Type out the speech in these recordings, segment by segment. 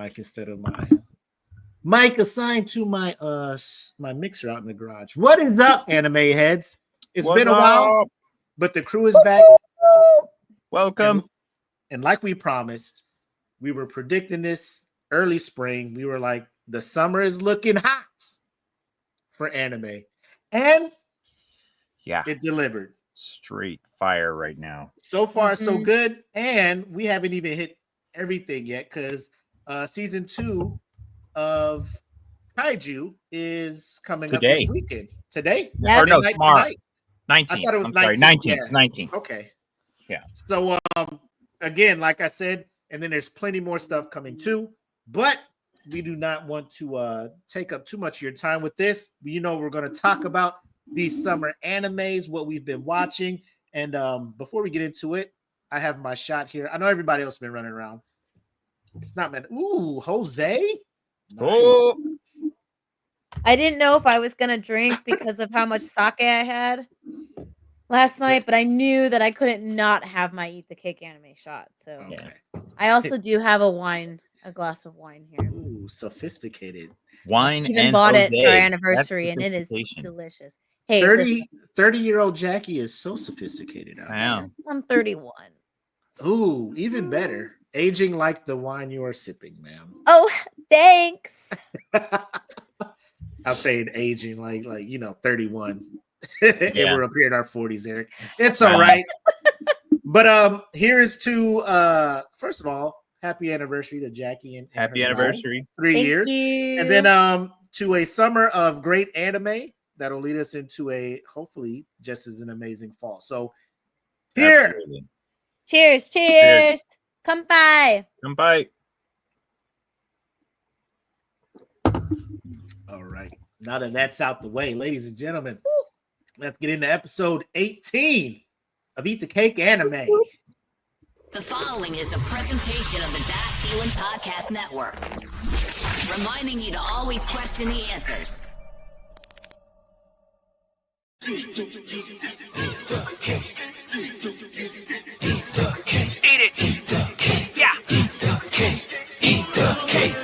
mic instead of my mic assigned to my my mixer out in the garage. What is up, anime heads? It's been a while, but the crew is back. Welcome. And like we promised, we were predicting this early spring. We were like, the summer is looking hot for anime. And yeah, it delivered. Straight fire right now. So far, so good. And we haven't even hit everything yet because season 2 of Kaiju is coming up this weekend. Today? Yeah. Or no, tomorrow. 19th. I thought it was 19th. Yeah. 19th. Okay. Yeah. So again, like I said, and then there's plenty more stuff coming too, but we do not want to take up too much of your time with this. You know, we're going to talk about these summer animes, what we've been watching. And before we get into it, I have my shot here. I know everybody else has been running around. It's not meant. Ooh, Jose. Nice. Oh. I didn't know if I was going to drink because of how much sake I had last night, but I knew that I couldn't not have my Eat the Cake anime shot. So okay. I also do have a glass of wine here. Ooh, sophisticated. Wine. Even and bought Jose. it for our anniversary, and it is delicious. Hey, 30-year-old Jackie is so sophisticated. I know. I'm 31. Ooh, even better. Aging like the wine you are sipping, ma'am. Oh, thanks. I'm saying aging like 31. And we're up here in our 40s, Eric. It's all right. But here is to first of all, happy anniversary to Jackie and happy anniversary. 3 years. You. And then to a summer of great anime that'll lead us into a hopefully just as an amazing fall. So here. Absolutely. Cheers. Come by. All right. Now that that's out the way, ladies and gentlemen, let's get into episode 18 of Eat the Cake Anime. The following is a presentation of the That Feeling Podcast Network, reminding you to always question the answers. Eat the cake. Eat it. Eat the cake. Yeah. Eat the cake. Eat the cake.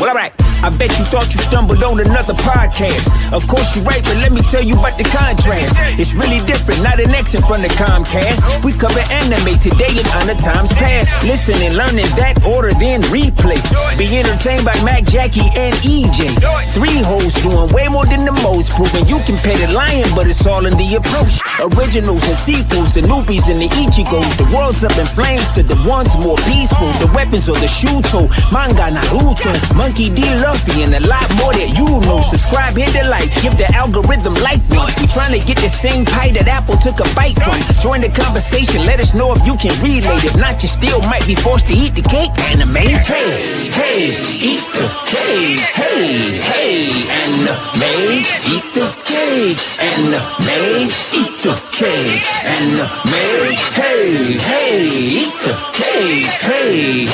Well, all right. I bet you thought you stumbled on another podcast. Of course you're right, but let me tell you about the contrast. It's really different, not an exit from the Comcast. We cover anime today and on the times past. Listen and learn in that order, then replay. Be entertained by Mac, Jackie, and EJ. 3 hosts doing way more than the most, proving you can pay the lion, but it's all in the approach. Originals and sequels, the newbies and the Ichigos. The world's up in flames to the ones more peaceful. The weapons or the Shuto, manga, Naruto, Monkey D. Luffy, and a lot more that you know. Subscribe, hit the like, give the algorithm life once. We trying to get the same pie that Apple took a bite from. Join the conversation, let us know if you can relate. If not, you still might be forced to eat the cake. Anime, hey, eat the cake. Hey, anime, eat the cake. Anime, eat the cake. Anime, hey, eat the cake. Hey,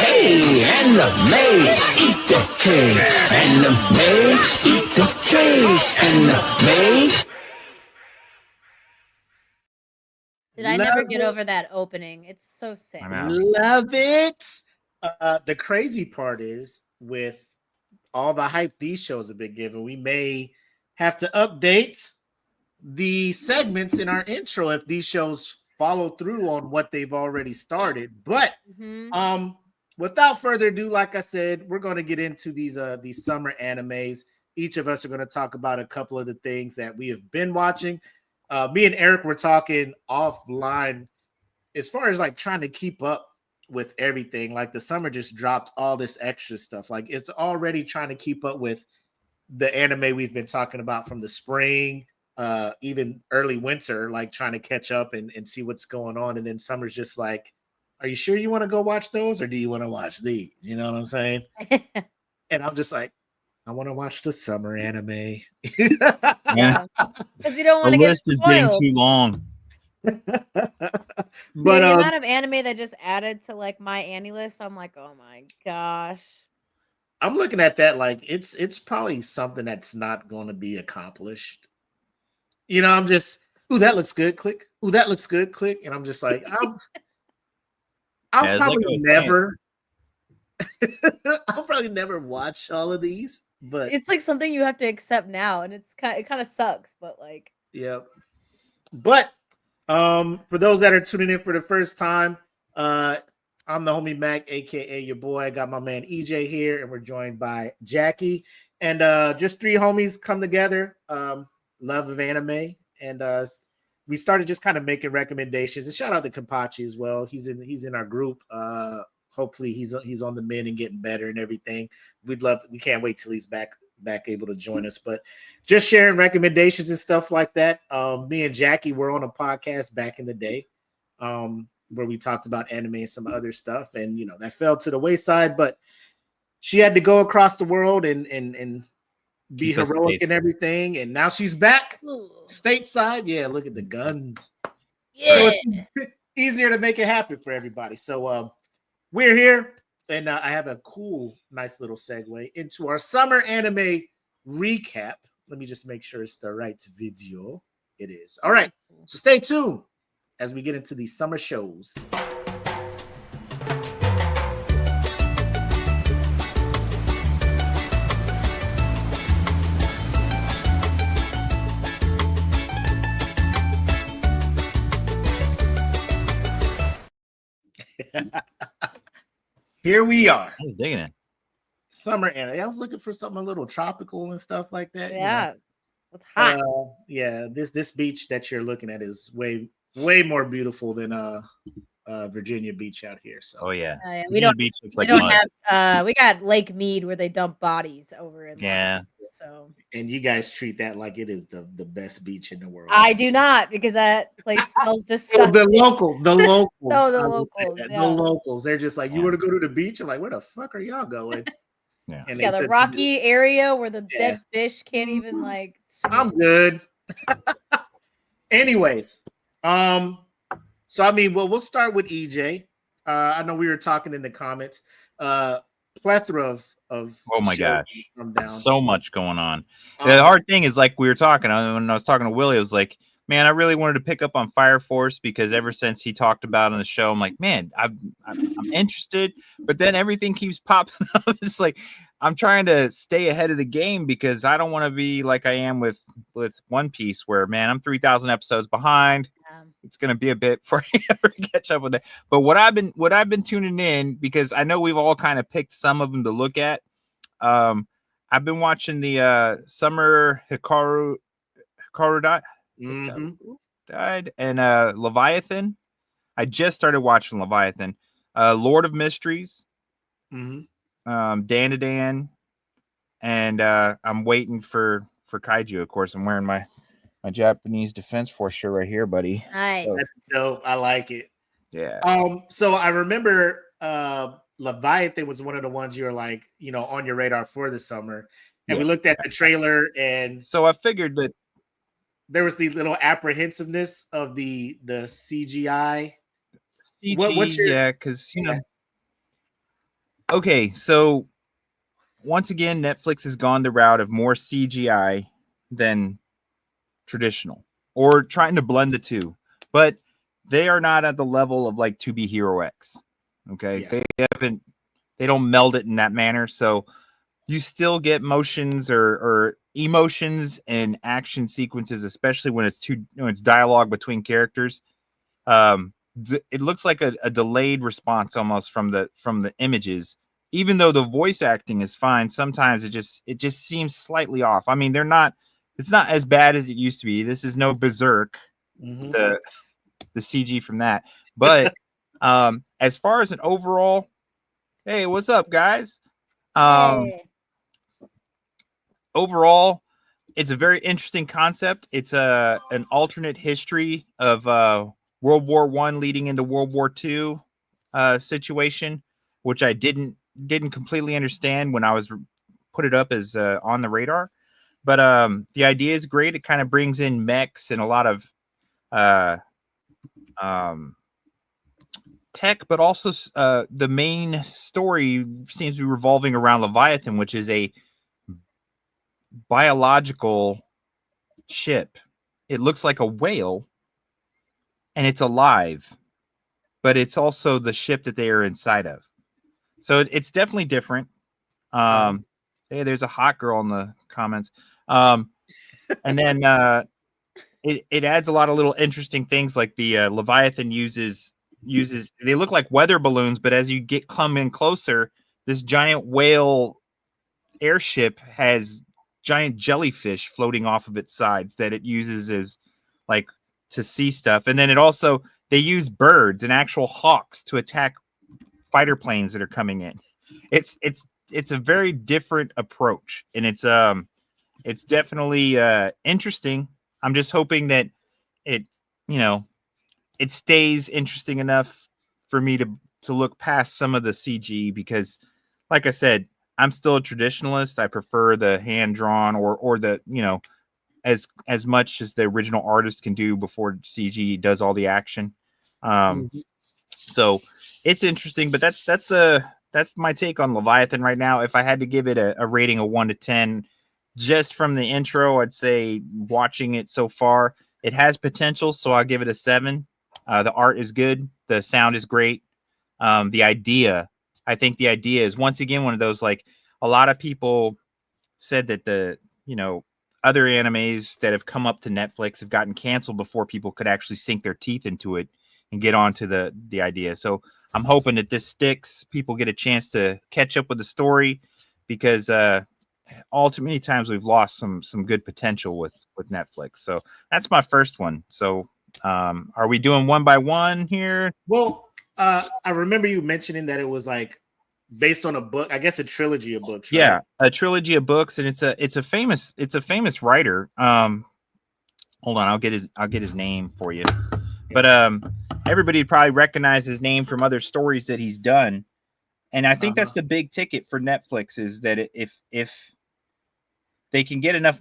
anime, eat the cake. Anime, eat the cake. Anime. Did I never get over that opening? It's so sick. Love it. The crazy part is with all the hype these shows have been given, we may have to update the segments in our intro if these shows follow through on what they've already started. But without further ado, like I said, we're going to get into these summer animes. Each of us are going to talk about a couple of the things that we have been watching. Me and Eric were talking offline as far as like trying to keep up with everything. Like the summer just dropped all this extra stuff. Like it's already trying to keep up with the anime we've been talking about from the spring, even early winter, like trying to catch up and see what's going on. And then summer's just like, are you sure you want to go watch those or do you want to watch these? You know what I'm saying? And I'm just like, I want to watch the summer anime. Yeah. Because you don't want to get list is getting too long. But the amount of anime that just added to like my Annie list, I'm like, oh my gosh. I'm looking at that like it's probably something that's not going to be accomplished. You know, I'm just, ooh, that looks good, click. Ooh, that looks good, click. And I'm just like, I'll probably never I'll probably never watch all of these, but It's like something you have to accept now, and it kind of sucks, but like, yep. But for those that are tuning in for the first time, I'm the homie Mac, aka your boy. I got my man EJ here, and we're joined by Jackie. And just three homies come together, love of anime, and we started just kind of making recommendations. And shout out to Kapachi as well. He's in our group. Hopefully he's on the mend and getting better and everything. We can't wait till he's back able to join us. But just sharing recommendations and stuff like that. Me and Jackie were on a podcast back in the day, where we talked about anime and some other stuff, and that fell to the wayside. But she had to go across the world and be heroic and everything, and now she's back stateside. Yeah, look at the guns. yeah. So it's easier to make it happen for everybody. So we're here, and I have a nice little segue into our summer anime recap. Let me just make sure it's the right video. It is. All right, so stay tuned as we get into these summer shows. Here we are. I was digging it. Summer anime. I was looking for something a little tropical and stuff like that. Yeah, it's hot. Yeah, this beach that you're looking at is way more beautiful than Virginia Beach out here. So we Virginia don't Beach looks we like don't mud. have we got Lake Mead where they dump bodies over in Yeah. so and you guys treat that like it is the best beach in the world. I do not, because that place smells So disgusting. the locals. Oh, the I will say locals, that. yeah. The locals. They're just like, you Yeah. want to go to the beach? I'm like, where the fuck are y'all going? Yeah. And Yeah, they the took- rocky area where the Yeah. dead fish can't even like I'm swim. good. Anyways, so I mean, well, we'll start with EJ. I know we were talking in the comments. Plethora of Oh my shows gosh. come down. So much going on. Um, The hard thing is, like we were talking when I was talking to Willie, I was like, man, I really wanted to pick up on Fire Force because ever since he talked about it on the show, I'm like, man, I'm interested. But then everything keeps popping up. It's like I'm trying to stay ahead of the game because I don't want to be like I am with One Piece, where man, I'm 3,000 episodes behind. It's gonna be a bit before I ever catch up with it. But what I've been tuning in, because I know we've all kind of picked some of them to look at. I've been watching the Summer Hikaru died and Leviathan. I just started watching Leviathan. Lord of Mysteries, Dan, and I'm waiting for Kaiju. Of course, I'm wearing my Japanese Defense Force shirt right here, buddy. Nice. That's dope. I like it. Yeah. So I remember Leviathan was one of the ones you were like, on your radar for the summer. And we looked at the trailer, and So I figured that there was the little apprehensiveness of the CGI. CG, What's your- yeah, because Okay, so once again, Netflix has gone the route of more CGI than traditional, or trying to blend the two, but they are not at the level of like 2B Hero X. Okay, Yeah. they don't meld it in that manner, so you still get motions or emotions and action sequences, especially when it's dialogue between characters. It looks like a delayed response almost from the images, even though the voice acting is fine. Sometimes it just seems slightly off. I mean, it's not as bad as it used to be. This is no Berserk, the CG from that. But as far as an overall, hey, what's up, guys? Hey. Overall, it's a very interesting concept. It's an alternate history of World War I leading into World War II situation, which I didn't completely understand when I was put it up as on the radar. But the idea is great. It kind of brings in mechs and a lot of tech, but also the main story seems to be revolving around Leviathan, which is a biological ship. It looks like a whale, and it's alive, but it's also the ship that they are inside of. So it's definitely different. Hey, there's a hot girl in the comments. And then it adds a lot of little interesting things, like the Leviathan uses they look like weather balloons, but as you come in closer, this giant whale airship has giant jellyfish floating off of its sides that it uses as like to see stuff. And then they use birds and actual hawks to attack fighter planes that are coming in. It's a very different approach, and it's definitely interesting. I'm just hoping that it stays interesting enough for me to look past some of the CG, because like I said, I'm still a traditionalist. I prefer the hand drawn or the, as much as the original artist can do before CG does all the action. So it's interesting, but that's my take on Leviathan right now. If I had to give it a rating of 1 to 10, just from the intro, I'd say watching it so far, it has potential. So I'll give it a 7. The art is good. The sound is great. I think the idea is, once again, one of those, like, a lot of people said that the other animes that have come up to Netflix have gotten canceled before people could actually sink their teeth into it and get onto the idea. So I'm hoping that this sticks. People get a chance to catch up with the story, because all too many times we've lost some good potential with Netflix. So that's my first one. So are we doing one by one here? Well, I remember you mentioning that it was like based on a book, I guess a trilogy of books. Right? Yeah, a trilogy of books, and it's a famous writer. Hold on, I'll get his name for you. But everybody would probably recognize his name from other stories that he's done. And I think that's the big ticket for Netflix, is that if they can get enough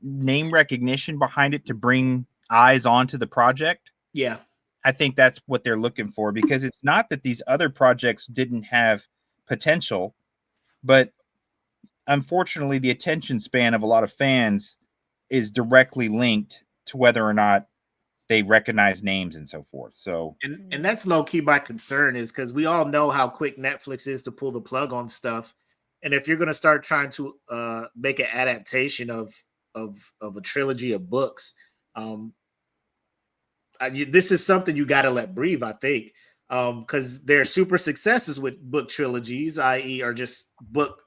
name recognition behind it to bring eyes onto the project, yeah, I think that's what they're looking for. Because it's not that these other projects didn't have potential, but unfortunately the attention span of a lot of fans is directly linked to whether or not they recognize names and so forth. So and that's low key my concern, is because we all know how quick Netflix is to pull the plug on stuff. And if you're going to start trying to make an adaptation of a trilogy of books, this is something you got to let breathe, I think, because their super successes with book trilogies, i.e., are just book,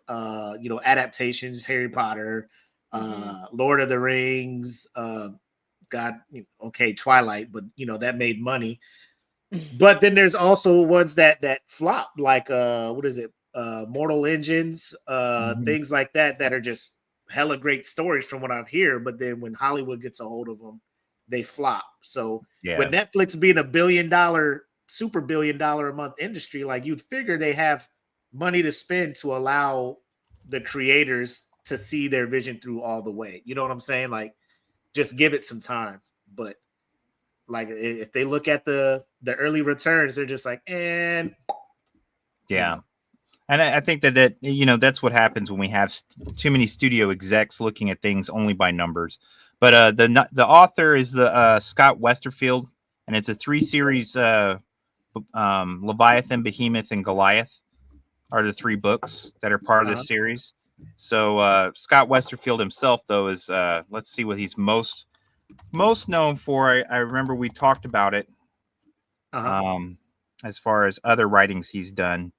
adaptations. Harry Potter, Lord of the Rings, Twilight, but that made money. But then there's also ones that flop, like what is it? Mortal Engines, things like that are just hella great stories from what I've heard. But then when Hollywood gets a hold of them, they flop. So with Netflix being a super billion dollar a month industry, like, you'd figure they have money to spend to allow the creators to see their vision through all the way. You know what I'm saying? Like, just give it some time. But like, if they look at the early returns, they're just like, and yeah. And I think that that's what happens when we have too many studio execs looking at things only by numbers. But the author is the Scott Westerfield, and it's a 3-series. Leviathan, Behemoth, and Goliath are the 3 books that are part of this series. So Scott Westerfield himself, though, is let's see what he's most known for. I remember we talked about it. As far as other writings he's done.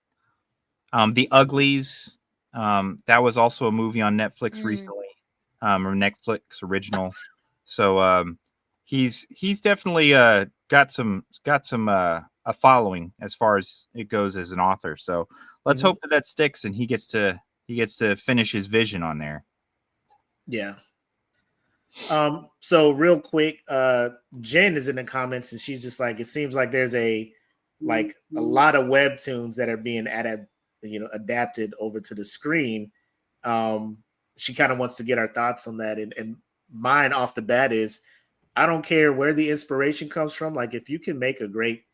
The Uglies, that was also a movie on Netflix recently, or Netflix original. So he's definitely got some a following as far as it goes as an author. So let's hope that sticks and he gets to finish his vision on there. Yeah. So real quick, Jen is in the comments and she's just like, it seems like there's a lot of webtoons that are being adapted over to the screen. She kind of wants to get our thoughts on that. And mine off the bat is, I don't care where the inspiration comes from. Like, if you can make a great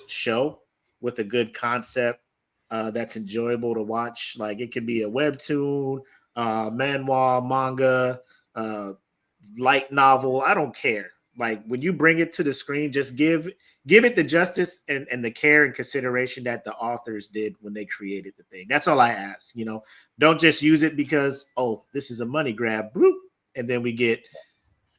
show with a good concept that's enjoyable to watch, like, it can be a webtoon, manhwa, manga, light novel, I don't care. Like when you bring it to the screen, just give it the justice and the care and consideration that the authors did when they created the thing. That's all I ask. Don't just use it because, oh, this is a money grab, bloop, and then we get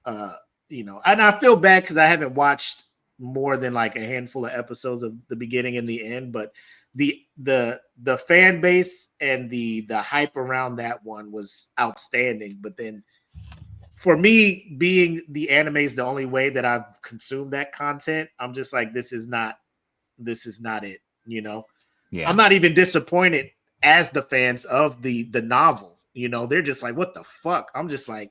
and I feel bad because I haven't watched more than like a handful of episodes of the beginning and the end, but the fan base and the hype around that one was outstanding. But then for me, being the anime is the only way that I've consumed that content, I'm just like, this is not it. Yeah. I'm not even disappointed as the fans of the novel. They're just like, what the fuck? I'm just like,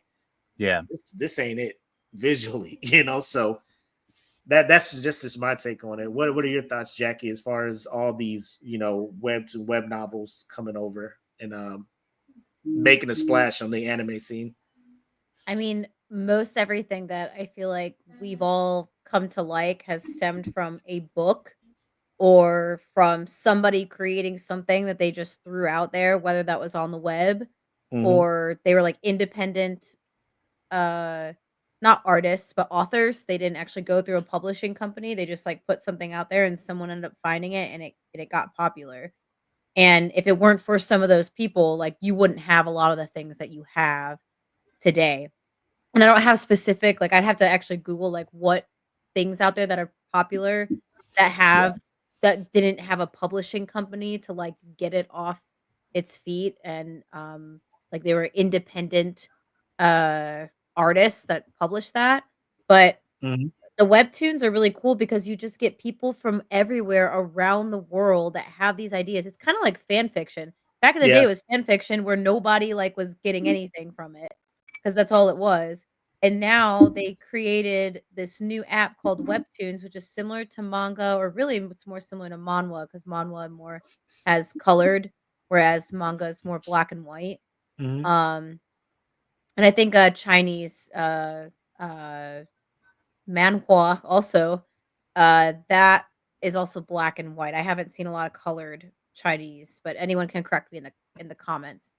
yeah, this ain't it visually. So that's just my take on it. What are your thoughts, Jackie, as far as all these web to web novels coming over and making a splash on the anime scene? I mean, most everything that I feel like we've all come to like has stemmed from a book or from somebody creating something that they just threw out there, whether that was on the web or they were like independent, not artists, but authors. They didn't actually go through a publishing company. They just like put something out there and someone ended up finding it and it got popular. And if it weren't for some of those people, like you wouldn't have a lot of the things that you have today. And I don't have specific, like I'd have to actually Google like what things out there that are popular that didn't have a publishing company to like get it off its feet and like they were independent artists that published that. But the webtoons are really cool because you just get people from everywhere around the world that have these ideas. It's kind of like fan fiction. Back in the day, it was fan fiction where nobody like was getting anything from it because that's all it was. And now they created this new app called Webtoons, which is similar to manga, or really it's more similar to manhwa because manhwa more has colored, whereas manga is more black and white. And I think Chinese manhwa also that is also black and white. I haven't seen a lot of colored Chinese, but anyone can correct me in the comments.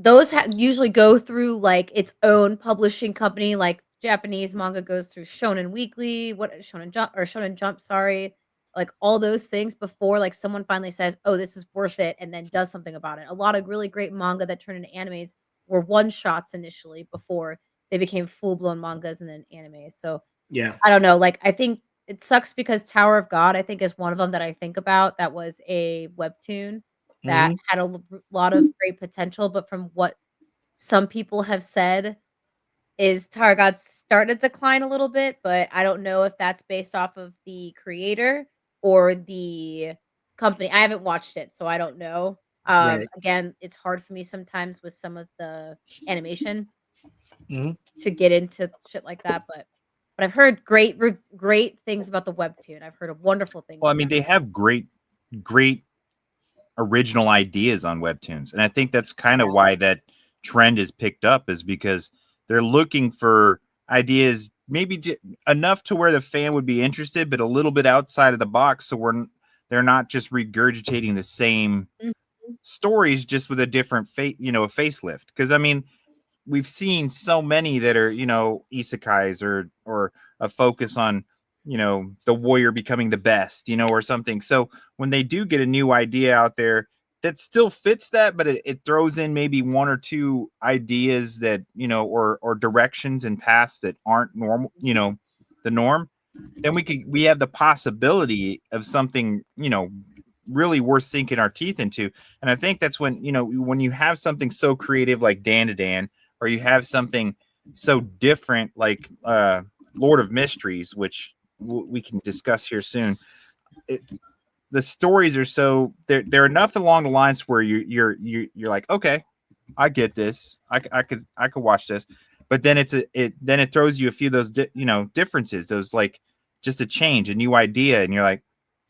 Those usually go through like its own publishing company. Like Japanese manga goes through Shonen Weekly, Shonen Jump, sorry, like all those things before like someone finally says, "Oh, this is worth it," and then does something about it. A lot of really great manga that turned into animes were one shots initially before they became full blown mangas and then anime. So yeah, I don't know. Like I think it sucks because Tower of God I think is one of them that I think about. That was a webtoon that had a lot of great potential, but from what some people have said is Tower of God started to decline a little bit, but I don't know if that's based off of the creator or the company. I haven't watched it, so I don't know. Right. Again, it's hard for me sometimes with some of the animation to get into shit like that, but I've heard great things about the webtoon. I've heard of wonderful things. Well, I mean, they have great original ideas on webtoons, and I think that's kind of why that trend is picked up, is because they're looking for ideas maybe enough to where the fan would be interested, but a little bit outside of the box, so they're not just regurgitating the same stories just with a different a facelift. Because I mean, we've seen so many that are isekais or a focus on the warrior becoming the best, or something. So when they do get a new idea out there that still fits that, but it throws in maybe one or two ideas that, or directions and paths that aren't normal, the norm, then we have the possibility of something, really worth sinking our teeth into. And I think that's when, when you have something so creative like Dan, or you have something so different like Lord of Mysteries, which we can discuss here soon. The stories are so they're enough along the lines where you're like, okay, I get this. I could watch this, but then it throws you a few of those differences, those like just a change, a new idea, and you're like,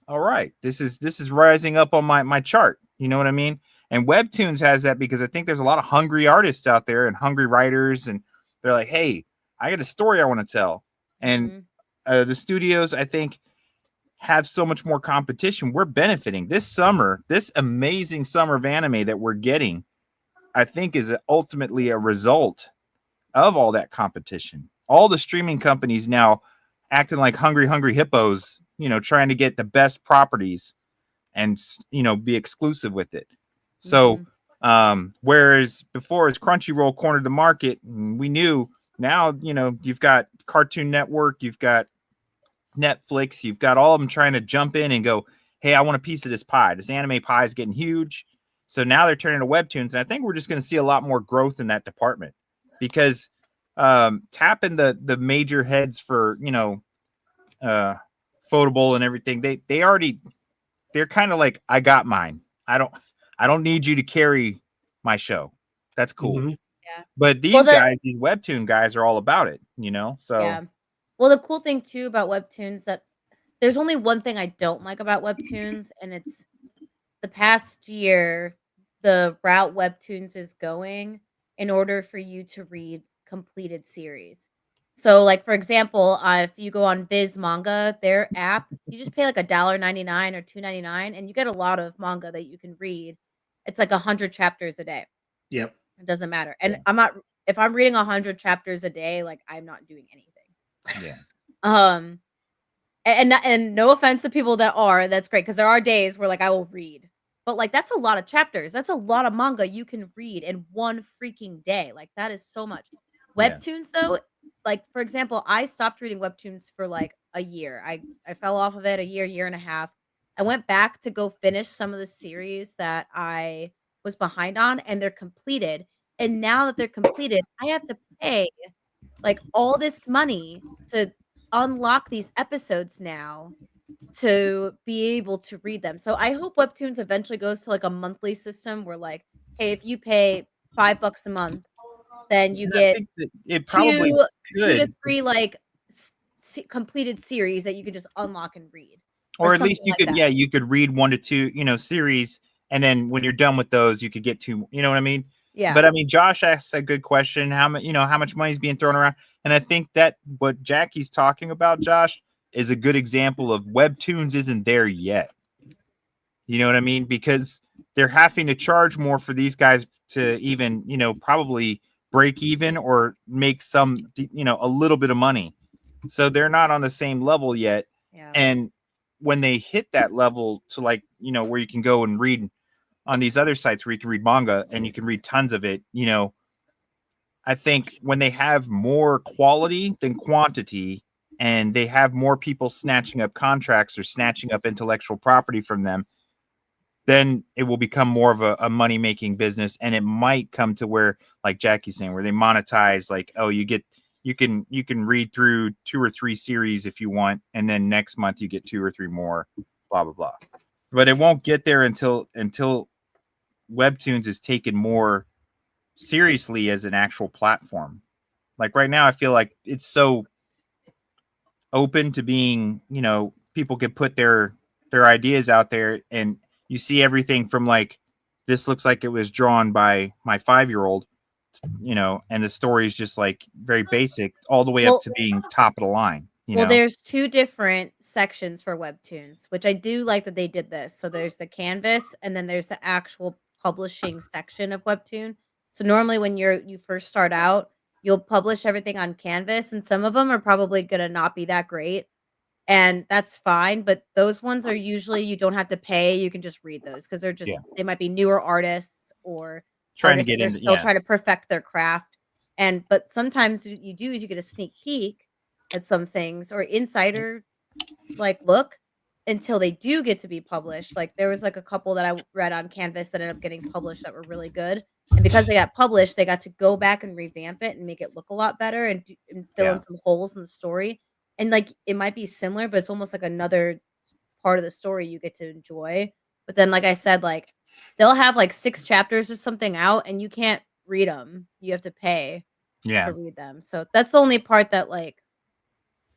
all right, this is rising up on my chart. You know what I mean? And Webtoons has that because I think there's a lot of hungry artists out there and hungry writers, and they're like, hey, I got a story I want to tell, and the studios, I think, have so much more competition. We're benefiting this summer. This amazing summer of anime that we're getting, I think, is ultimately a result of all that competition. All the streaming companies now acting like hungry hippos, trying to get the best properties and, be exclusive with it. So, whereas before it's Crunchyroll cornered the market, and we knew, now, you've got Cartoon Network, you've got Netflix, you've got all of them trying to jump in and go, hey, I want a piece of this pie. This anime pie is getting huge. So now they're turning to webtoons. And I think we're just going to see a lot more growth in that department, because tapping the major heads for, Photable and everything, they're kind of like, I got mine. I don't need you to carry my show. That's cool. Mhm. Yeah. But these guys, these webtoon guys, are all about it, so yeah. Well, the cool thing too about webtoons, that there's only one thing I don't like about webtoons, and it's the past year, the route webtoons is going in order for you to read completed series. So, like, for example, if you go on Viz Manga, their app, you just pay like $1.99 or $2.99, and you get a lot of manga that you can read. It's like 100 chapters a day. Yep. It doesn't matter. And if I'm reading 100 chapters a day, like, I'm not doing anything. yeah. And no offense to people that's great, because there are days where, like, I will read, but, like, that's a lot of chapters. That's a lot of manga you can read in one freaking day. Like, that is so much. Webtoons, though, like, for example, I stopped reading webtoons for like a year. I fell off of it a year and a half. I went back to go finish some of the series that I was behind on, and they're completed. And now that they're completed, I have to pay like all this money to unlock these episodes now to be able to read them. So I hope webtoons eventually goes to like a monthly system where, like, hey, if you pay $5 a month, then you And get I think that it probably two to could, three like completed series that you can just unlock and read. or at least something you like could, that. you could read 1 to 2, series, and then when you're done with those, you could get 2. You know what I mean? Yeah. But I mean, Josh asks a good question. How much money is being thrown around? And I think that what Jackie's talking about, Josh, is a good example of webtoons isn't there yet. You know what I mean? Because they're having to charge more for these guys to even, probably break even or make some, a little bit of money. So they're not on the same level yet. Yeah. And when they hit that level to, like, where you can go and read on these other sites where you can read manga and you can read tons of it, I think when they have more quality than quantity, and they have more people snatching up contracts or snatching up intellectual property from them, then it will become more of a money-making business. And it might come to where, like Jackie's saying, where they monetize, like, oh, you can read through 2 or 3 series if you want, and then next month you get 2 or 3 more, blah blah blah. But it won't get there until webtoons is taken more seriously as an actual platform. Like right now, I feel like it's so open to being, people can put their ideas out there, and you see everything from, like, this looks like it was drawn by my 5-year-old, and the story is just like very basic, all the way up to being top of the line. There's 2 different sections for webtoons, which I do like that they did this. So there's the canvas, and then there's the actual publishing section of webtoon. So normally when you first start out, you'll publish everything on canvas, and some of them are probably going to not be that great, and that's fine. But those ones are usually, you don't have to pay. You can just read those because they're just, they might be newer artists or trying to get they're into, still trying to perfect their craft. But sometimes you get a sneak peek at some things, or insider like look, until they do get to be published. Like there was like a couple that I read on Canvas that ended up getting published that were really good. And because they got published, they got to go back and revamp it and make it look a lot better, and fill in some holes in the story. And like it might be similar, but it's almost like another part of the story you get to enjoy. But then, like I said, like they'll have like 6 chapters or something out, and you can't read them. You have to pay to read them. So that's the only part that, like,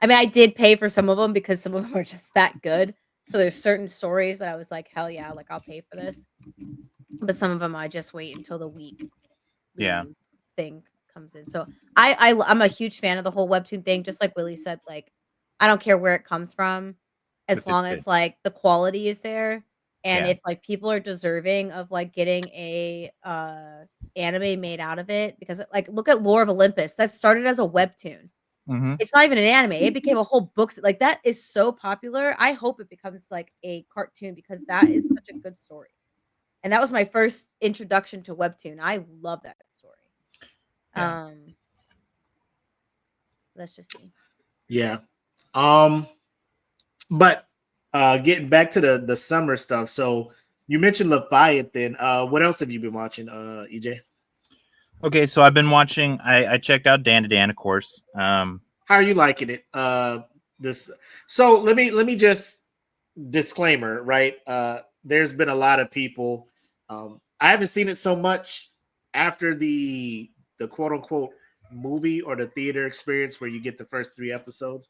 I mean, I did pay for some of them because some of them are just that good. So there's certain stories that I was like, hell yeah, like I'll pay for this. But some of them I just wait until the week thing comes in. So I'm a huge fan of the whole webtoon thing. Just like Willie said, like I don't care where it comes from, as long as like the quality is there. And Yeah. if like people are deserving of like getting a anime made out of it, because like look at Lore of Olympus, that started as a webtoon. Mhm. It's not even an anime. It became a whole book. Like that is so popular. I hope it becomes like a cartoon because that is such a good story. And that was my first introduction to webtoon. I love that story. Yeah. Let's just see. Yeah. But getting back to the summer stuff. So you mentioned Leviathan. What else have you been watching, EJ? Okay, so I've been watching. I checked out Dan to Dan, of course. How are you liking it? This. So let me just disclaimer, right? There's been a lot of people. I haven't seen it so much after the quote unquote movie or the theater experience where you get the first 3 episodes.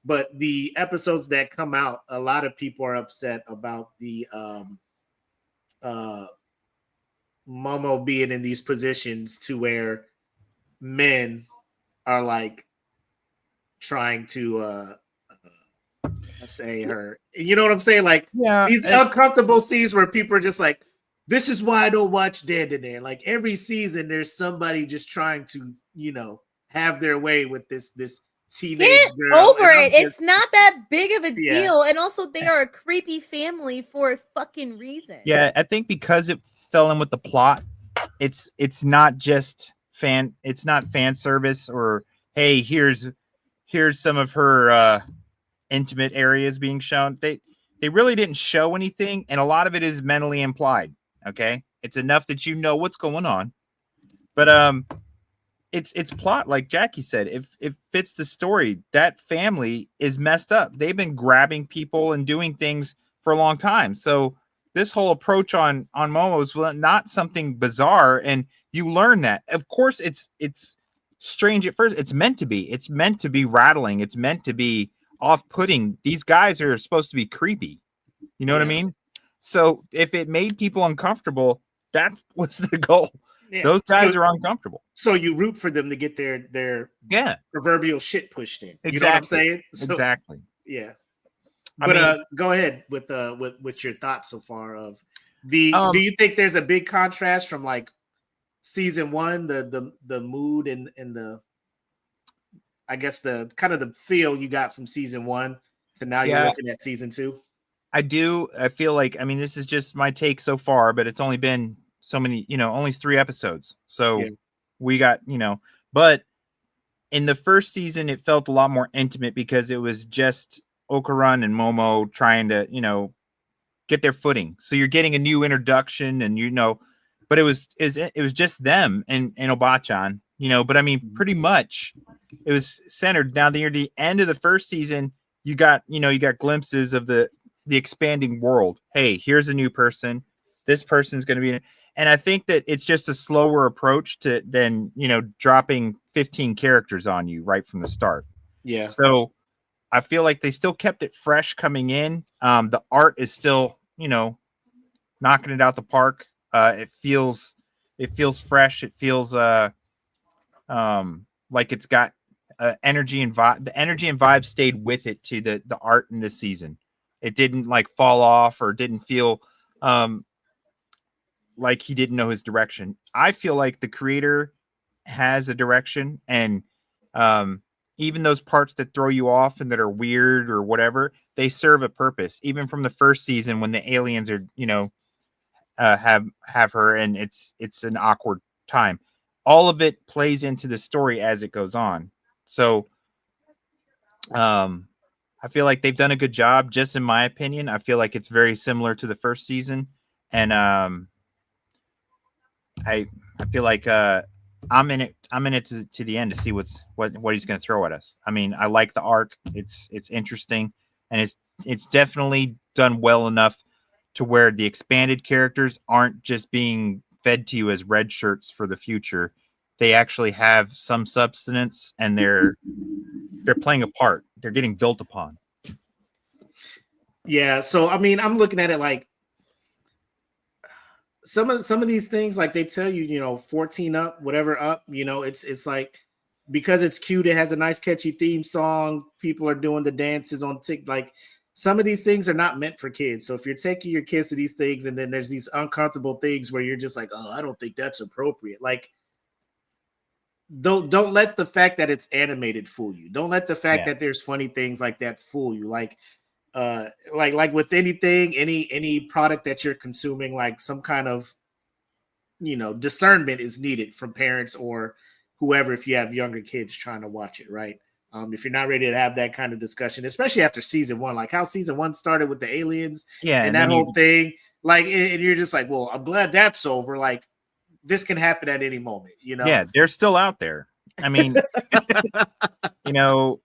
But the episodes that come out, a lot of people are upset about the Momo being in these positions to where men are like trying to say her. You know what I'm saying? Like Yeah, these uncomfortable scenes where people are just like, this is why I don't watch Dan to Dan. Like every season, there's somebody just trying to, have their way with this teenage Get girl. over And I'm it. just- It's not that big of a Yeah. deal. And also, they are a creepy family for a fucking reason. yeah. I think because it fell in with the plot, it's not just fan. It's not fan service or hey, here's some of her intimate areas being shown. They really didn't show anything, and a lot of it is mentally implied. Okay, it's enough that you know what's going on, but it's plot, like Jackie said. If it fits the story, that family is messed up. They've been grabbing people and doing things for a long time. So this whole approach on Momo is not something bizarre, and you learn that. Of course, it's strange at first. It's meant to be. It's meant to be rattling. It's meant to be off-putting. These guys are supposed to be creepy. You know what I Yeah. mean? So if it made people uncomfortable, that was the goal. Yeah. Those guys are uncomfortable. So you root for them to get their Yeah, proverbial shit pushed in. You exactly. know what I'm saying? So, Exactly. Yeah. I But mean, go ahead with your thoughts so far of the. Um, Do you think there's a big contrast from like season 1, the mood and the, I guess the kind of the feel you got from season 1 to now you're Yeah. looking at season 2? I do. I feel like, I mean, this is just my take so far, but it's only been so many, only 3 episodes. So Yeah. we got, but in the first season, it felt a lot more intimate because it was just Okarun and Momo trying to, get their footing. So you're getting a new introduction and, but it was just them and Obachan, but I mean, pretty much it was centered. Now near the end of the first season, you got glimpses of the expanding world. Hey, here's a new person. This person's going to be, and I think that it's just a slower approach than dropping 15 characters on you right from the start. Yeah. So I feel like they still kept it fresh coming in. The art is still, knocking it out the park. It feels fresh. It feels like it's got energy and vibe. The energy and vibe stayed with it to the art in this season. It didn't like fall off or didn't feel like he didn't know his direction. I feel like the creator has a direction, and even those parts that throw you off and that are weird or whatever, they serve a purpose. Even from the first season when the aliens are, have her and it's an awkward time. All of it plays into the story as it goes on. So I feel like they've done a good job, just in my opinion. I feel like it's very similar to the first season. And I feel like I'm in it to the end to see what he's going to throw at us. I mean, I like the arc. It's interesting, and it's definitely done well enough to where the expanded characters aren't just being fed to you as red shirts for the future. They actually have some substance, and they're playing a part. They're getting built upon. Yeah. So I mean, I'm looking at it like some of these things, like they tell you, 14 up, whatever up, it's like because it's cute, it has a nice catchy theme song. People are doing the dances on TikTok. Like some of these things are not meant for kids. So if you're taking your kids to these things and then there's these uncomfortable things where you're just like, oh, I don't think that's appropriate. Like, don't let the fact that it's animated fool you. Don't let the fact that there's funny things like that fool you. Like with anything, any product that you're consuming, like some kind of, discernment is needed from parents or whoever if you have younger kids trying to watch it, right? If you're not ready to have that kind of discussion, especially after season 1, like how season 1 started with the aliens and that whole thing, like, and you're just like, well, I'm glad that's over. Like, this can happen at any moment, Yeah, they're still out there. I mean, I don't know.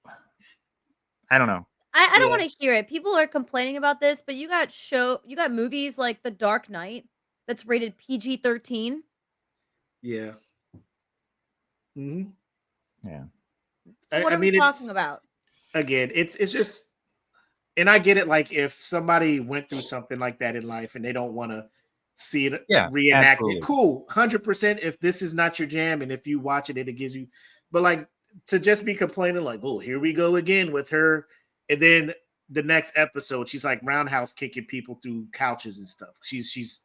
I don't want to hear it. People are complaining about this, but you got movies like The Dark Knight that's rated PG-13. Yeah. Mm-hmm. Yeah. So what are we talking about? Again, it's just, and I get it. Like, if somebody went through something like that in life and they don't want to see it reenacted, absolutely. cool, 100%. If this is not your jam, and if you watch it, it gives you, but like to just be complaining, like, oh, here we go again with her, and then the next episode, she's like roundhouse kicking people through couches and stuff. She's she's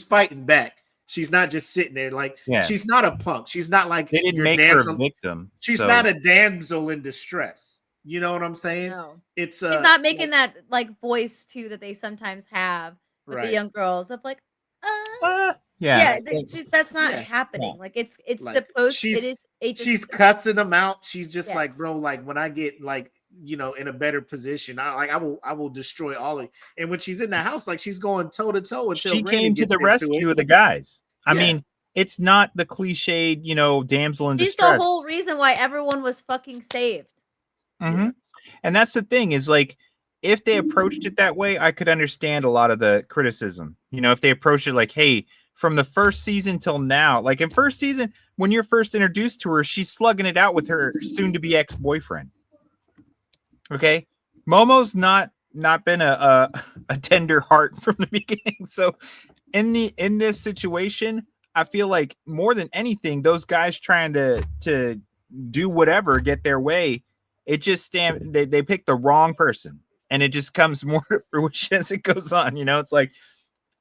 fighting back. She's not just sitting there like she's not a punk. She's not like they didn't your make damsel. her a victim. She's not a damsel in distress. You know what I'm saying? No. It's she's not making that like voice too that they sometimes have with the young girls of like, that's not happening. Like it's like, supposed. It is. She's cussing them out. She's just like, bro, like when I get like in a better position, I will destroy all of it. And when she's in the house, like she's going toe to toe until she came to the rescue of the guys. I mean, it's not the cliched, damsel in distress. She's the whole reason why everyone was fucking saved. Mm-hmm. And that's the thing is like, if they approached it that way, I could understand a lot of the criticism. If they approached it like, hey, from the first season till now, like in first season, when you're first introduced to her, she's slugging it out with her soon-to-be ex-boyfriend. Okay, Momo's not been a tender heart from the beginning. So in this situation, I feel like more than anything, those guys trying to do whatever, get their way, it just they picked the wrong person. And it just comes more to fruition as it goes on. It's like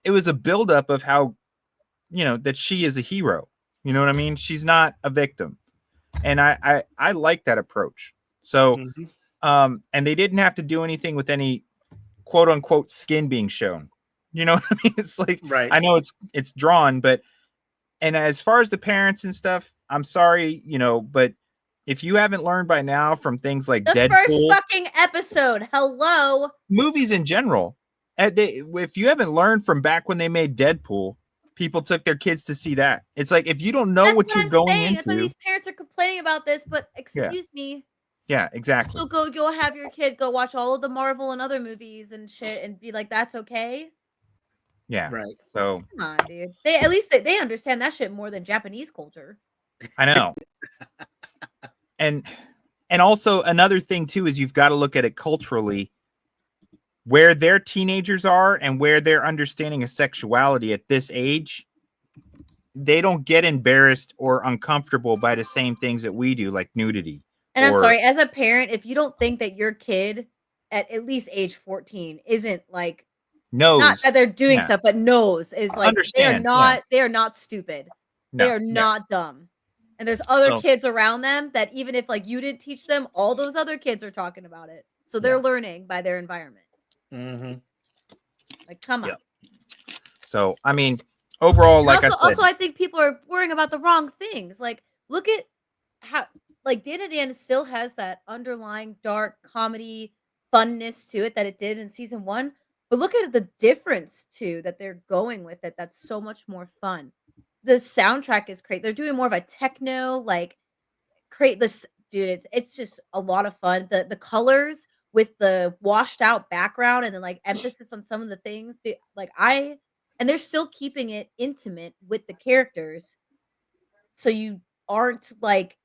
it was a buildup of how, that she is a hero. You know what I mean? She's not a victim. And I like that approach. So, and they didn't have to do anything with any quote unquote skin being shown. You know what I mean? It's like, I know it's drawn, but, and as far as the parents and stuff, I'm sorry, but if you haven't learned by now from things like the Deadpool, first fucking episode, hello, movies in general, if you haven't learned from back when they made Deadpool, people took their kids to see that. It's like, if you don't know what you're going into, that's why these parents are complaining about this. But excuse me, exactly. So go have your kid go watch all of the Marvel and other movies and shit, and be like, that's okay. Yeah, right. So come on, dude. At least they understand that shit more than Japanese culture. I know. And also another thing too is you've got to look at it culturally, where their teenagers are and where their understanding of sexuality at this age. They don't get embarrassed or uncomfortable by the same things that we do, like nudity. And I'm sorry, as a parent, if you don't think that your kid at least age 14 isn't like knows, not that they're doing stuff, but knows is like they are not stupid. No, they are not dumb. And there's other kids around them that even if like you didn't teach them, all those other kids are talking about it. So they're learning by their environment. Mm-hmm. Like, come on. So, I mean, overall, like I said. Also, I think people are worrying about the wrong things. Like, look at how, like, Dan and Dan still has that underlying dark comedy funness to it that it did in season 1. But look at the difference, too, that they're going with it. That's so much more fun. The soundtrack is great. They're doing more of a techno, like, create this, dude. It's just a lot of fun. The colors with the washed out background and then like emphasis on some of the things, and they're still keeping it intimate with the characters, so you aren't like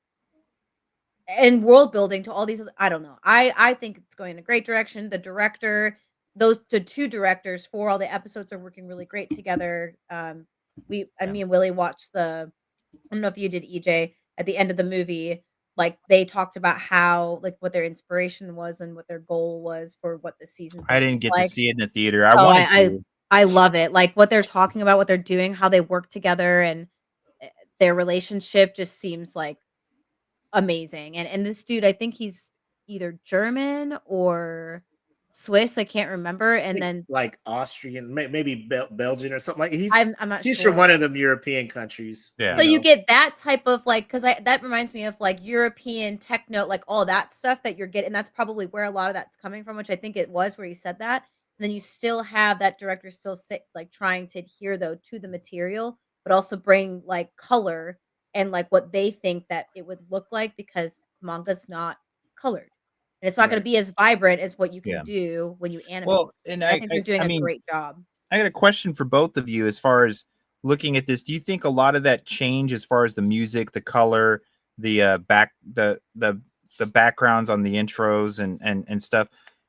and world building to all these. I don't know. I think it's going in a great direction. The director, the two directors for all the episodes are working really great together. Me and Willie watched I don't know if you did, EJ, at the end of the movie. like they talked about how like what their inspiration was and what their goal was for what the season's I gonna didn't look get like. to see it in the theater. I Oh, wanted I to. I love it. Like what they're talking about, what they're doing, how they work together, and their relationship just seems like amazing. And this dude, I think he's either German or Swiss. I can't remember. And think, then like Austrian, maybe Belgian or something. Like I'm not he's sure. from one of them European countries. Yeah. So you get that type of like, because that reminds me of like European techno, like all that stuff that you're getting. And that's probably where a lot of that's coming from, which I think it was where you said that. And then you still have that director still like trying to adhere though to the material, but also bring like color and like what they think that it would look like because manga's not colored. And it's not going Right. to be as vibrant as what you can Yeah. do when you animate. Well, and I think they're doing I a mean, great job. I got a question for both of you as far as looking at this. Do you think a lot of that change as far as the music, the color, the the backgrounds on the intros and stuff,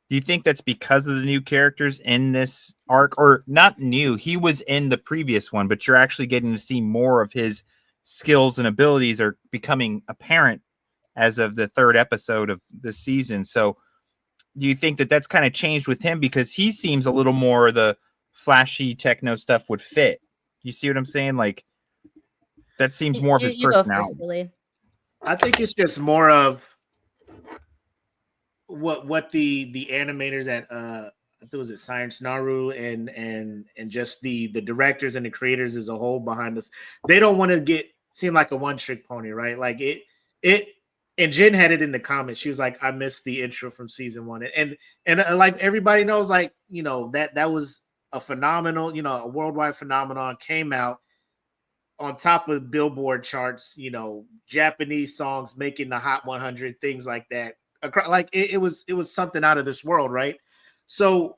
do you think that's because of the new characters in this arc, or not new? He was in the previous one, but you're actually getting to see more of his skills and abilities are becoming apparent as of the third episode of the season. So do you think that that's kind of changed with him, because he seems a little more the flashy techno stuff would fit? You see what I'm saying? Like that seems more of his You go personality. first, Billy. I think it's just more of what the animators at I think it was Science Naru and just the directors and the creators as a whole behind us. They don't want to seem like a one trick pony, right? Like it. And Jen had it in the comments. She was like, "I missed the intro from season 1," and like everybody knows, like that was a phenomenal, a worldwide phenomenon. Came out on top of Billboard charts, Japanese songs making the Hot 100, things like that. Like it was something out of this world, right? So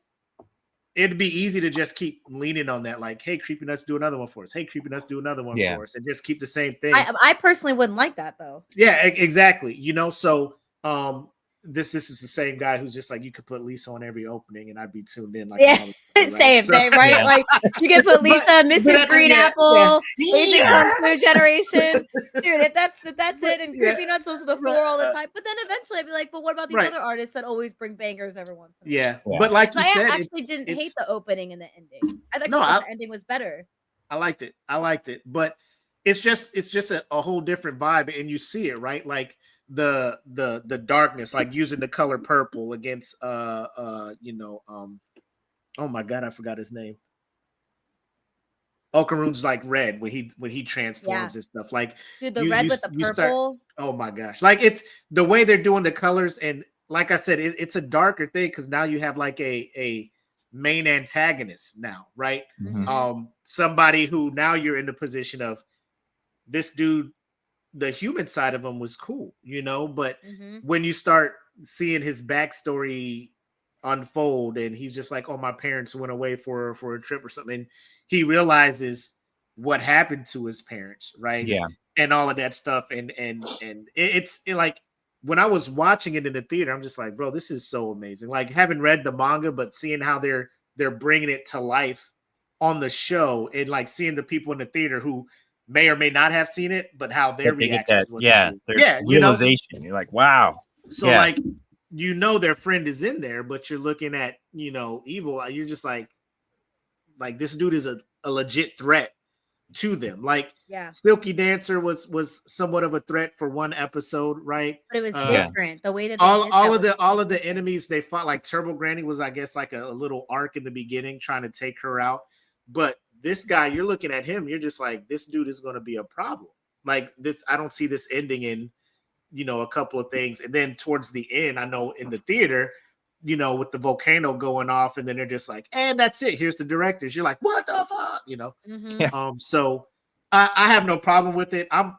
it'd be easy to just keep leaning on that, like, hey, Creepy Nuts, do another one for us. Hey, Creepy Nuts, do another one for us, and just keep the same thing. I personally wouldn't like that though. Yeah, exactly. So this is the same guy who's just like, you could put Lisa on every opening and I'd be tuned in. Like, Yeah, right? same, right? Yeah. Like you can put Lisa, Mrs. Green Apple, Asian Yeah. Kung Fu Generation, dude. If that's it, and Creepy Nuts, those are the four all the time. But then eventually, I'd be like, but what about these Right. other artists that always bring bangers every once in a while? Yeah. Yeah. But like you I said, actually didn't hate the opening and the ending. I actually No, thought the ending was better. I liked it, but it's just a whole different vibe, and you see it, right? Like the darkness, like using the color purple against oh my god, I forgot his name. Okarune's like red when he transforms and stuff. Like, dude, the red with the purple. Oh my gosh, like it's the way they're doing the colors, and like I said, it's a darker thing because now you have like a main antagonist now, right? Mhm. Somebody who now you're in the position of this dude. The human side of him was cool, but when you start seeing his backstory unfold and he's just like, oh, my parents went away for a trip or something, he realizes what happened to his parents, right? Yeah. And all of that stuff. And it's like when I was watching it in the theater, I'm just like, bro, this is so amazing. Like, having read the manga, but seeing how they're bringing it to life on the show, and like seeing the people in the theater who may or may not have seen it, but how their reaction was. Realization. You're like, wow. So like, their friend is in there, but you're looking at, evil. You're just like this dude is a legit threat to them. Like, Silky Dancer was somewhat of a threat for one episode, right? But it was different the way that all of the enemies they fought. Like Turbo Granny was, I guess, like a little arc in the beginning trying to take her out, but this guy, you're looking at him, you're just like, this dude is going to be a problem. Like this, I don't see this ending in, a couple of things. And then towards the end, I know in the theater, with the volcano going off, and then they're just like, and that's it. Here's the directors. You're like, what the fuck, So I have no problem with it. I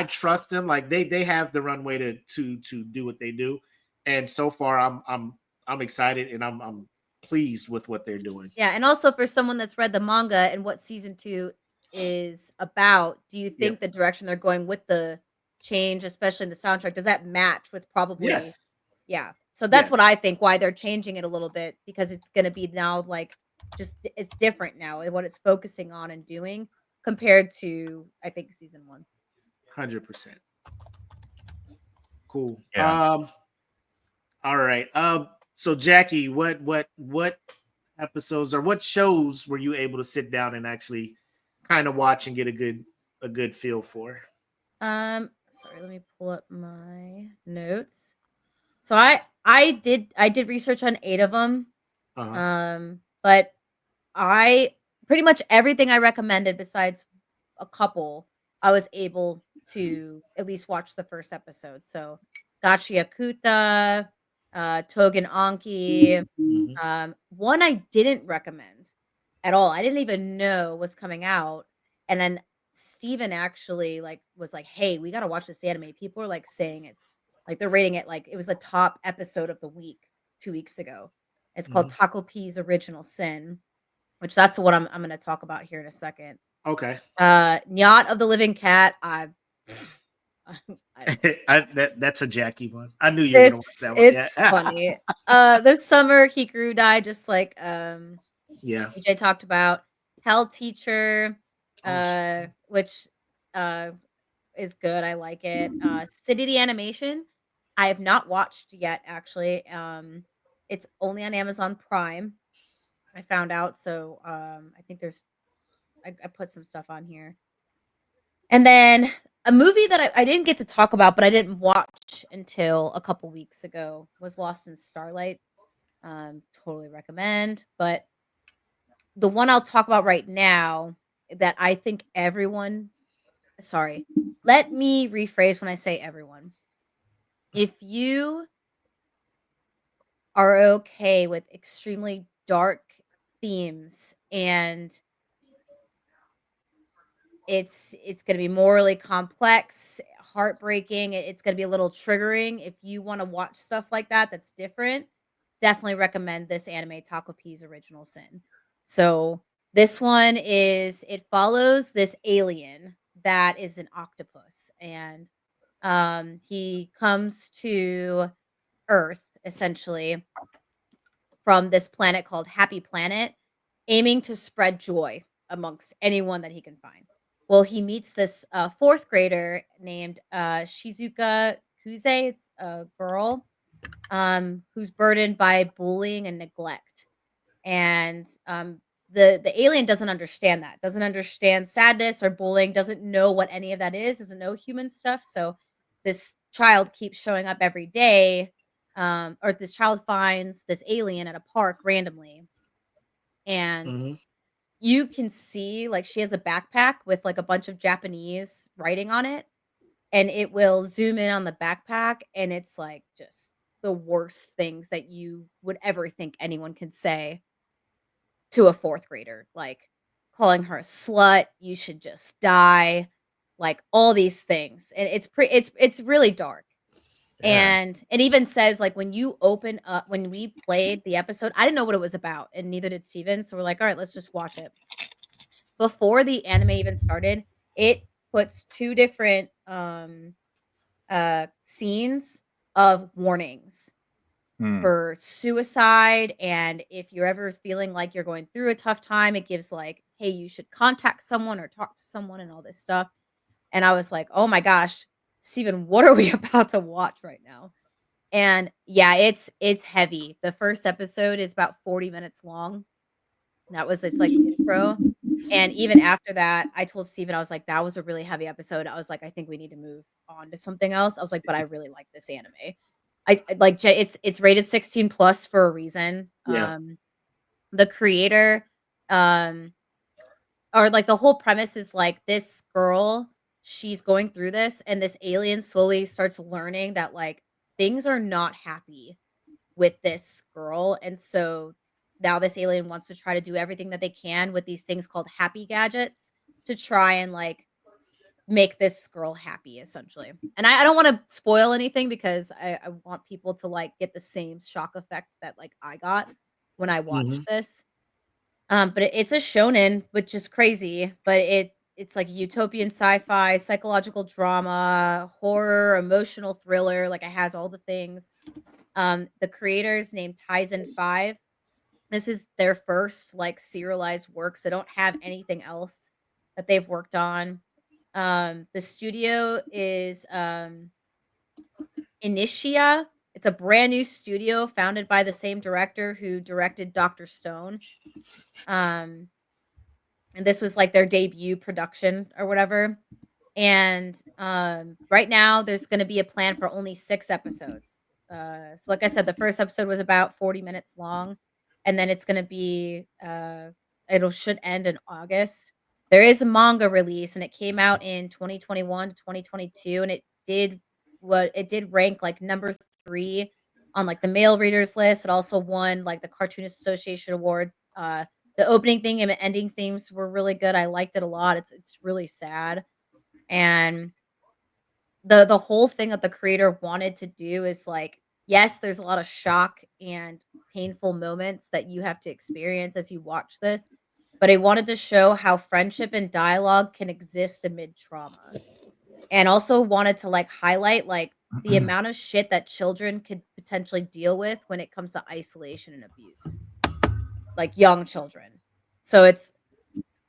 trust them. Like they have the runway to do what they do, and so far I'm excited, and I'm pleased with what they're doing. Yeah, and also for someone that's read the manga and what season 2 is about, do you think the direction they're going with the change, especially in the soundtrack, does that match with probably? Yes. Yeah. So that's what I think, why they're changing it a little bit, because it's going to be now like it's different now and what it's focusing on and doing compared to, I think, season 1. 100%. Cool. Yeah. All right. So Jackie, what episodes or what shows were you able to sit down and actually kind of watch and get a good feel for? Sorry, let me pull up my notes. So I did research on 8 of them. Uh-huh. But I pretty much everything I recommended besides a couple, I was able to at least watch the first episode. So Gachi Akuta, Togen Anki, Mhm. one I didn't recommend at all. I didn't even know was coming out. And then Steven actually like was like, "Hey, we got to watch this anime." People are like saying it's like they're rating it like it was the top episode of the week 2 weeks ago. It's called Mhm. Taco P's Original Sin, which that's what I'm going to talk about here in a second. Okay. Nyat of the Living Cat, I That's a Jackie one. I knew you were gonna watch that one. it's Yeah. funny. This summer Hikaru died just like Yeah. DJ talked about. Hell Teacher, Oh, sh- which uh is good. I like it. City the Animation, I have not watched yet actually. It's only on Amazon Prime. I found out, so I think I put some stuff on here. And then a movie that I didn't get to talk about, but I didn't watch until a couple weeks ago was Lost in Starlight. Totally recommend. But the one I'll talk about right now that I think everyone, sorry, let me rephrase when I say everyone. If you are okay with extremely dark themes and it's gonna be morally complex, heartbreaking, it's gonna be a little triggering. If you wanna watch stuff like that that's different, definitely recommend this anime, Taco P's Original Sin. So, this one is it follows this alien that is an octopus, and, he comes to Earth, essentially, from this planet called Happy Planet, aiming to spread joy amongst anyone that he can find. Well, he meets this 4th grader named Shizuka Kuze. It's a girl who's burdened by bullying and neglect. And the alien doesn't understand that, doesn't understand sadness or bullying, doesn't know what any of that is, doesn't know human stuff. So this child keeps showing up every day, or this child finds this alien at a park randomly, and mhm. you can see like she has a backpack with like a bunch of Japanese writing on it, and it will zoom in on the backpack, and it's like just the worst things that you would ever think anyone can say to a 4th grader, like calling her a slut, you should just die, like all these things. And it's really dark. Yeah. And it even says like when you open up when we played the episode, I didn't know what it was about, and neither did Steven. So we're like, all right, let's just watch it. Before the anime even started, it puts 2 different scenes of warnings Hmm. for suicide, and if you're ever feeling like you're going through a tough time, it gives like, "Hey, you should contact someone or talk to someone," and all this stuff. And I was like, "Oh my gosh, Steven, what are we about to watch right now?" And yeah, it's heavy. The first episode is about 40 minutes long. That was its like intro. And even after that, I told Steven, I was like, "That was a really heavy episode." I was like, "I think we need to move on to something else." I was like, "But I really like this anime." I like it's rated 16 plus for a reason. Yeah. The creator, um, or like the whole premise is like this girl, she's going through this, and this alien slowly starts learning that like things are not happy with this girl. And so now this alien wants to try to do everything that they can with these things called happy gadgets to try and like make this girl happy essentially. And I don't want to spoil anything because I want people to like get the same shock effect that like I got when I watched Mhm. this. But it's a shonen, which is crazy, but it's like utopian sci-fi, psychological drama, horror, emotional thriller, like it has all the things. The creators named Tizen 5. This is their first like serialized work, so they don't have anything else that they've worked on. The studio is Initia. It's a brand new studio founded by the same director who directed Dr. Stone. And this was like their debut production or whatever. And right now there's going to be a plan for only 6 episodes. So like I said, the first episode was about 40 minutes long, and then it's going to be should end in August. There is a manga release, and it came out in 2021 to 2022, and it did rank like number 3 on like the male readers list. It also won like the Cartoonist Association Award. The opening theme and ending themes were really good. I liked it a lot. It's really sad. And the whole thing that the creator wanted to do is like, yes, there's a lot of shock and painful moments that you have to experience as you watch this, but I wanted to show how friendship and dialogue can exist amid trauma. And also wanted to like highlight like the amount of shit that children could potentially deal with when it comes to isolation and abuse. Like young children. So it's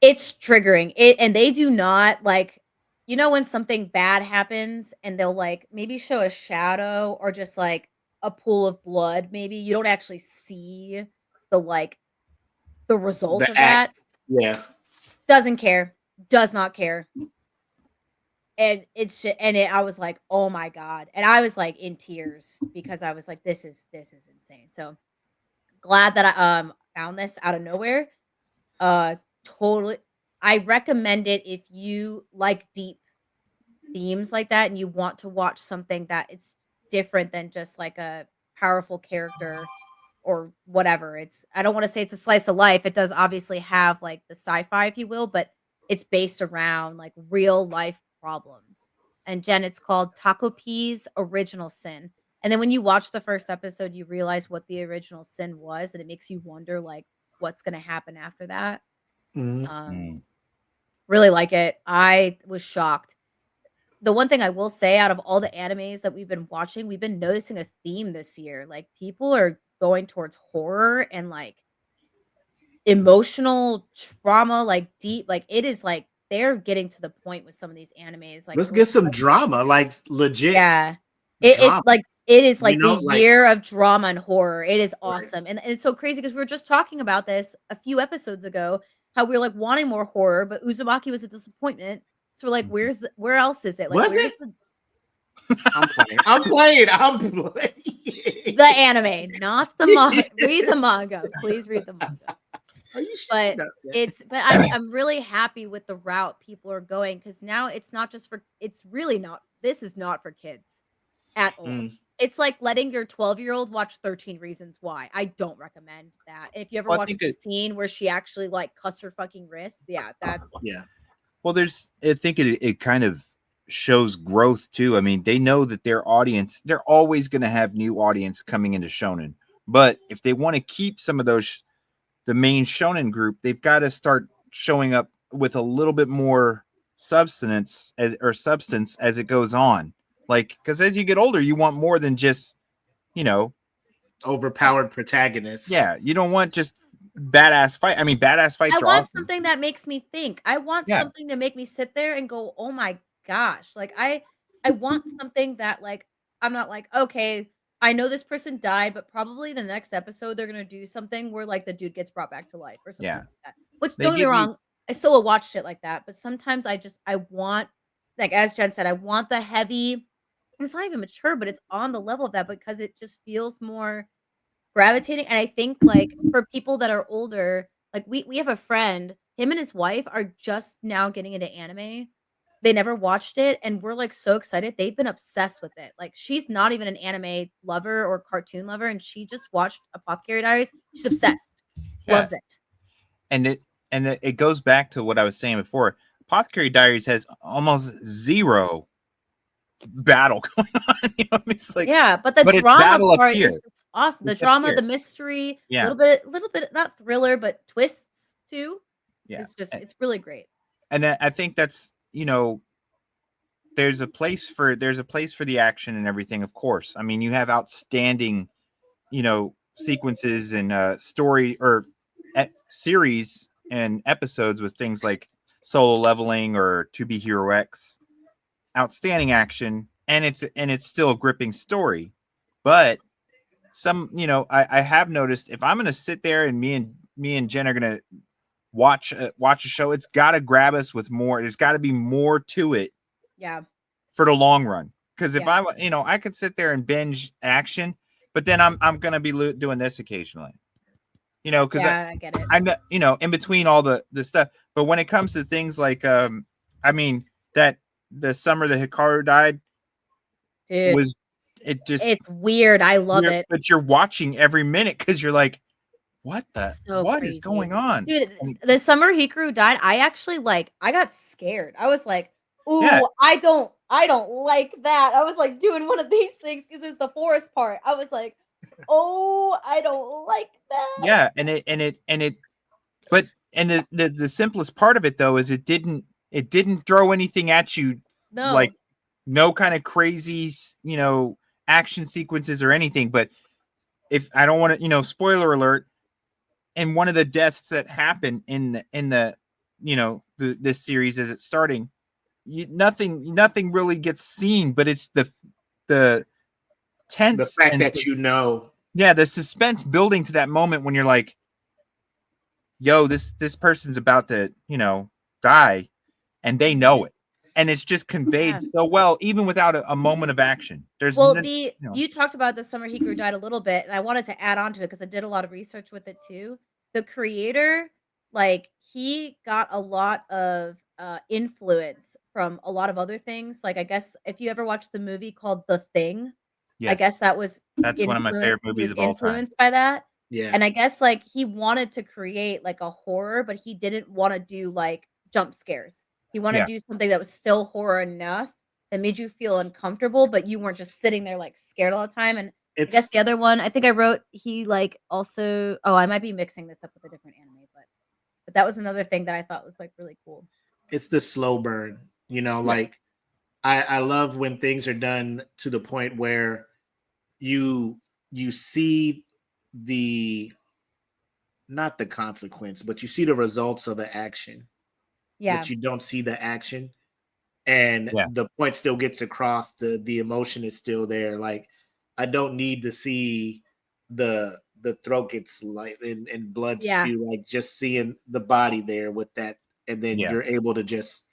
triggering. And they do not like, you know, when something bad happens and they'll like maybe show a shadow or just like a pool of blood, maybe you don't actually see the result The of that. Yeah. Doesn't care. Does not care. And I was like, oh my God. And I was like in tears because I was like, this is insane. So glad that I found this out of nowhere. Totally. I recommend it if you like deep themes like that and you want to watch something that it's different than just like a powerful character or whatever. I don't want to say it's a slice of life. It does obviously have like the sci-fi, if you will, but it's based around like real life problems. And Jen, it's called Taco Pea's Original Sin. And then when you watch the first episode, you realize what the original sin was, and it makes you wonder like what's going to happen after that. Really like it. I was shocked. The one thing I will say, out of all the animes that we've been watching, we've been noticing a theme this year. Like people are going towards horror and like emotional trauma, like deep, like it is like they're getting to the point with some of these animes. Like let's get some drama, like legit. Yeah. It's like it is like the like, year of drama and horror. It is awesome. And it's so crazy because we were just talking about this a few episodes ago, how we were like wanting more horror, but Uzumaki was a disappointment. So we're like, where else is it? Like, was it? I'm playing. The anime, not the manga. Read the manga. Please read the manga. Are you sure? But No. I'm really happy with the route people are going, because now it's not just for, it's really not, this is not for kids at all. It's like letting your 12-year-old watch 13 Reasons Why. I don't recommend that. If you ever watch the scene where she actually like cuts her fucking wrist, that's Well, I think it kind of shows growth too. I mean, they know that their audience, they're always going to have new audience coming into shonen. But if they want to keep some of those, the main shonen group, they've got to start showing up with a little bit more substance as it goes on. Like, because as you get older, you want more than just, overpowered protagonists. Yeah, you don't want just badass fight. I mean, badass fights I are want awesome. something that makes me think. I want something to make me sit there and go, oh my gosh. Like I want something that like, I'm not like, okay, I know this person died, but probably the next episode they're gonna do something where like the dude gets brought back to life or something like that. Which don't get me wrong, I still will watch shit like that, but sometimes I want, like as Jen said, I want the heavy. It's not even mature, but it's on the level of that because it just feels more gravitating. And I think like for people that are older, like we have a friend, him and his wife are just now getting into anime. They never watched it, and we're like so excited. They've been obsessed with it. Like she's not even an anime lover or cartoon lover, and she just watched Apothecary Diaries. She's obsessed. Loves it. And it goes back to what I was saying before. Apothecary Diaries has almost zero battle going on. It's like, but the drama part is awesome. The drama, the mystery, a little bit not thriller, but twists too. It's just it's really great. And I think that's there's a place for the action and everything, of course. I mean, you have outstanding sequences and story or series and episodes with things like Solo Leveling or To Be Hero X. Outstanding action and it's still a gripping story. But some, I have noticed if I'm gonna sit there and me and Jen are gonna watch a show, it's got to grab us with more. There's got to be more to it. Yeah. For the long run, because if Yeah. I could sit there and binge action, but then I'm gonna be doing this occasionally, because I get it. I'm in between all the stuff. But when it comes to things like that the summer that Hikaru died Dude, it's weird. I love it. But you're watching every minute because you're like, what is Crazy. going on? Dude, the summer Hikaru died, I actually I got scared. I was like, ooh, Yeah. I don't like that. I was like doing one of these things because it's the forest part. I was like, oh, I don't like that. Yeah, and the simplest part of it though is it didn't throw anything at you. No. Like no kind of crazy, action sequences or anything. But if I don't want to, spoiler alert, and one of the deaths that happened in the this series as it's starting, nothing really gets seen, but it's the tense, the fact that the suspense building to that moment when you're like, yo, this person's about to die, and they know it, and it's just conveyed so well even without a moment of action. You talked about the summer Hikaru died a little bit, and I wanted to add on to it because I did a lot of research with it too. The creator, he got a lot of influence from a lot of other things. I guess if you ever watched the movie called The Thing, yes. I guess that's one of my favorite movies of all time. Influenced by that. Yeah. And I guess he wanted to create a horror, but he didn't want to do jump scares. He wanted to do something that was still horror enough that made you feel uncomfortable, but you weren't just sitting there scared all the time. And I guess the other one, I think I wrote he also, I might be mixing this up with a different anime, but that was another thing that I thought was really cool. It's the slow burn, I love when things are done to the point where you see not the consequence, but you see the results of the action. Yeah. But you don't see the action. And the point still gets across, the emotion is still there. I don't need to see the throat gets and blood spew, just seeing the body there with that, and then you're able to just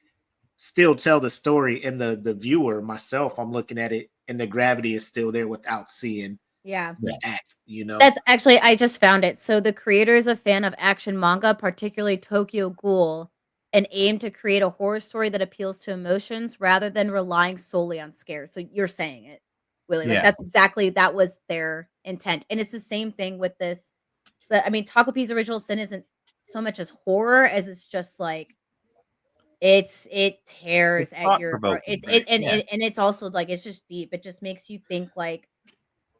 still tell the story. And the viewer, myself, I'm looking at it, and the gravity is still there without seeing the act. That's actually, I just found it. So the creator is a fan of action manga, particularly Tokyo Ghoul, and aim to create a horror story that appeals to emotions rather than relying solely on scares. So you're saying it, Willie. That's exactly, that was their intent. And it's the same thing with this. Takopi's Original Sin isn't so much as horror as it's just it tears at your heart. And it's also it's just deep. It just makes you think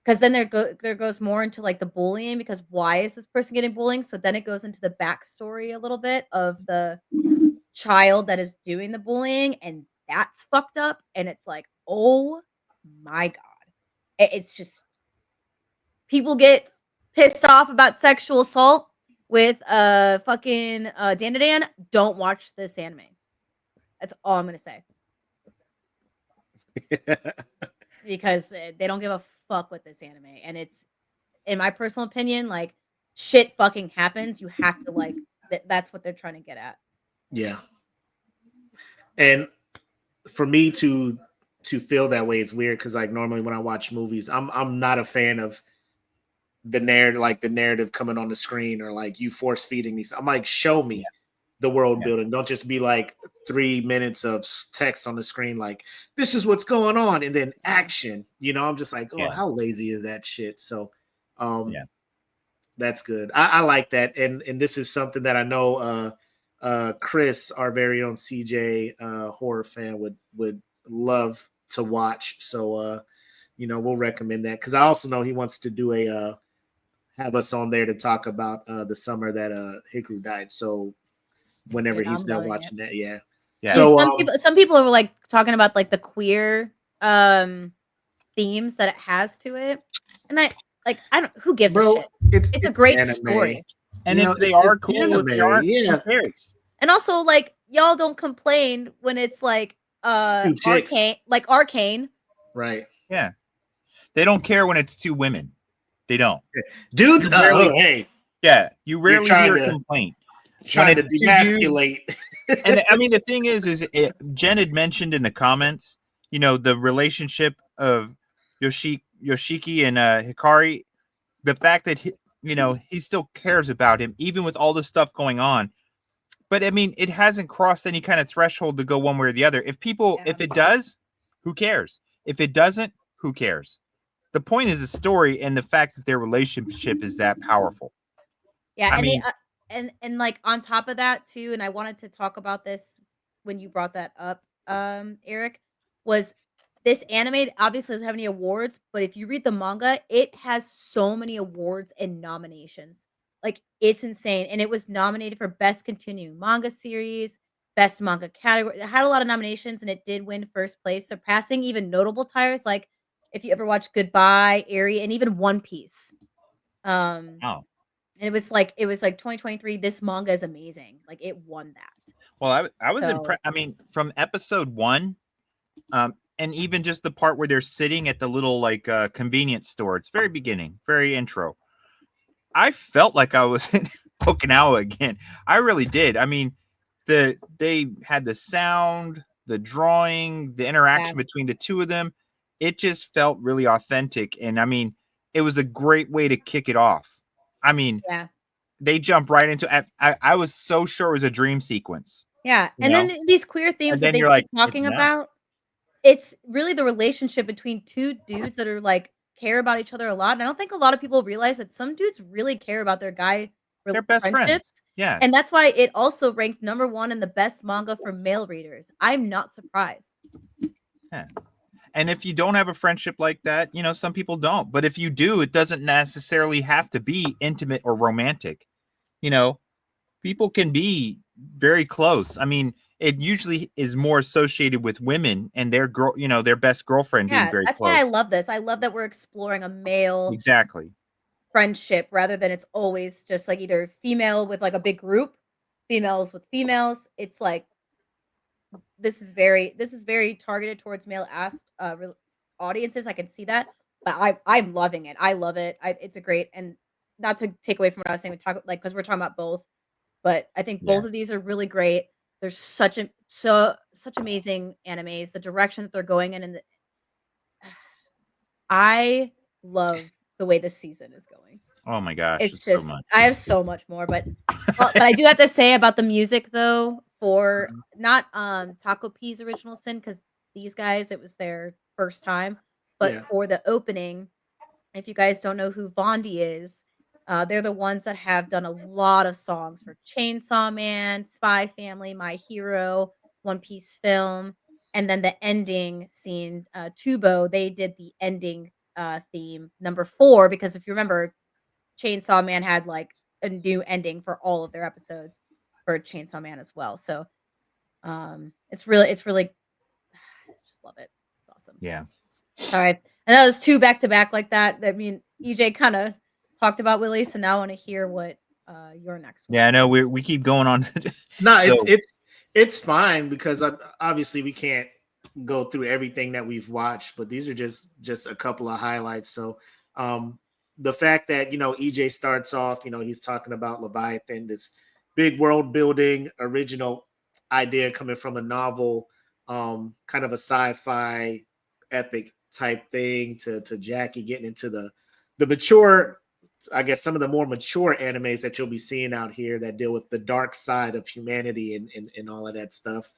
because then there goes more into the bullying, because why is this person getting bullying? So then it goes into the backstory a little bit of the child that is doing the bullying, and that's fucked up. And it's oh my god, it's just, people get pissed off about sexual assault with fucking Dan. Don't watch this anime. That's all I'm gonna say. Because they don't give a fuck with this anime, and it's, in my personal opinion, shit fucking happens. You have to that's what they're trying to get at. Yeah. And for me to feel that way is weird, because normally when I watch movies, I'm not a fan of the narrative coming on the screen, or you force feeding me. I'm show me the world building. Don't just be 3 minutes of text on the screen this is what's going on, and then action. I'm just how lazy is that shit? So that's good. I like that. And this is something that I know Chris, our very own CJ horror fan, would love to watch. So we'll recommend that, because I also know he wants to do have us on there to talk about the summer that Hikaru died. So whenever he's done watching that, yeah. So some people are talking about the queer themes that it has to it, and I don't, who gives a shit? It's a great anime. story. And if they are cool, if they aren't, who cares? And also, y'all don't complain when it's Arcane, Right. Yeah. They don't care when it's two women. They don't. Dudes, You rarely- hey, Yeah. You rarely trying hear a to- complaint. trying to it's two dudes- demasculate. And I mean, the thing is Jen had mentioned in the comments, the relationship of Yoshiki and Hikari, the fact that he still cares about him, even with all this stuff going on. But I mean, it hasn't crossed any kind of threshold to go one way or the other. If it does, who cares? If it doesn't, who cares? The point is the story and the fact that their relationship is that powerful. Yeah, I and mean- and like on top of that too, and I wanted to talk about this when you brought that up, Eric, was this anime obviously doesn't have any awards, but if you read the manga, it has so many awards and nominations. Like it's insane. And it was nominated for Best Continuing Manga Series, Best Manga Category. It had a lot of nominations and it did win first place, surpassing even notable titles like if you ever watched Goodbye, Eri, and even One Piece. Oh. And it was like 2023. This manga is amazing. Like it won that. Well, I was So- impressed. I mean, from episode 1, and even just the part where they're sitting at the little convenience store. It's very beginning, very intro. I felt like I was in Okinawa again. I really did. I mean, they had the sound, the drawing, the interaction between the two of them. It just felt really authentic, and I mean, it was a great way to kick it off. I mean, Yeah. they jump right into. I was so sure it was a dream sequence. Yeah. You And know? then these queer themes then that they you're keep like, talking it's not. about, it's really the relationship between two dudes that are like care about each other a lot. And I don't think a lot of people realize that some dudes really care about their guy They're best friends. friendships. Yeah. And that's why it also ranked #1 in the best manga for male readers. I'm not surprised. And if you don't have a friendship like that, some people don't. But if you do, it doesn't necessarily have to be intimate or romantic. People can be very close. I mean, it usually is more associated with women and their their best girlfriend being Yeah, very that's close. why I love this. I love that we're exploring a male Exactly. friendship rather than it's always just like either female with like a big group, females with females. It's like this is very targeted towards male audiences. I can see that, but I'm loving it. I love it. It's a great, and not to take away from what I was saying, because we're talking about both, but I think both of these are really great. There's such amazing animes. The direction that they're going in, and I love the way this season is going. Oh my gosh. It's so just much. I have so much more, but I do have to say about the music though, for not Taco P's Original Sin, because these guys, it was their first time, but Yeah. for the opening, if you guys don't know who Vondi is, they're the ones that have done a lot of songs for Chainsaw Man, Spy Family, My Hero, One Piece Film, and then the ending scene, Tubo, they did the ending theme #4, because if you remember, Chainsaw Man had like a new ending for all of their episodes for Chainsaw Man as well. So it's really I just love it. It's awesome. Yeah. All right. And that was 2 back-to-back like that. I mean, EJ kind of talked about Willie, so now I want to hear what your next one. Yeah, I know we keep going on. No, So- it's fine because obviously we can't go through everything that we've watched, but these are just a couple of highlights. So the fact that EJ starts off, he's talking about Leviathan, this big world building original idea coming from a novel, kind of a sci-fi epic type thing, to Jackie getting into the mature, I guess some of the more mature animes that you'll be seeing out here that deal with the dark side of humanity and all of that stuff.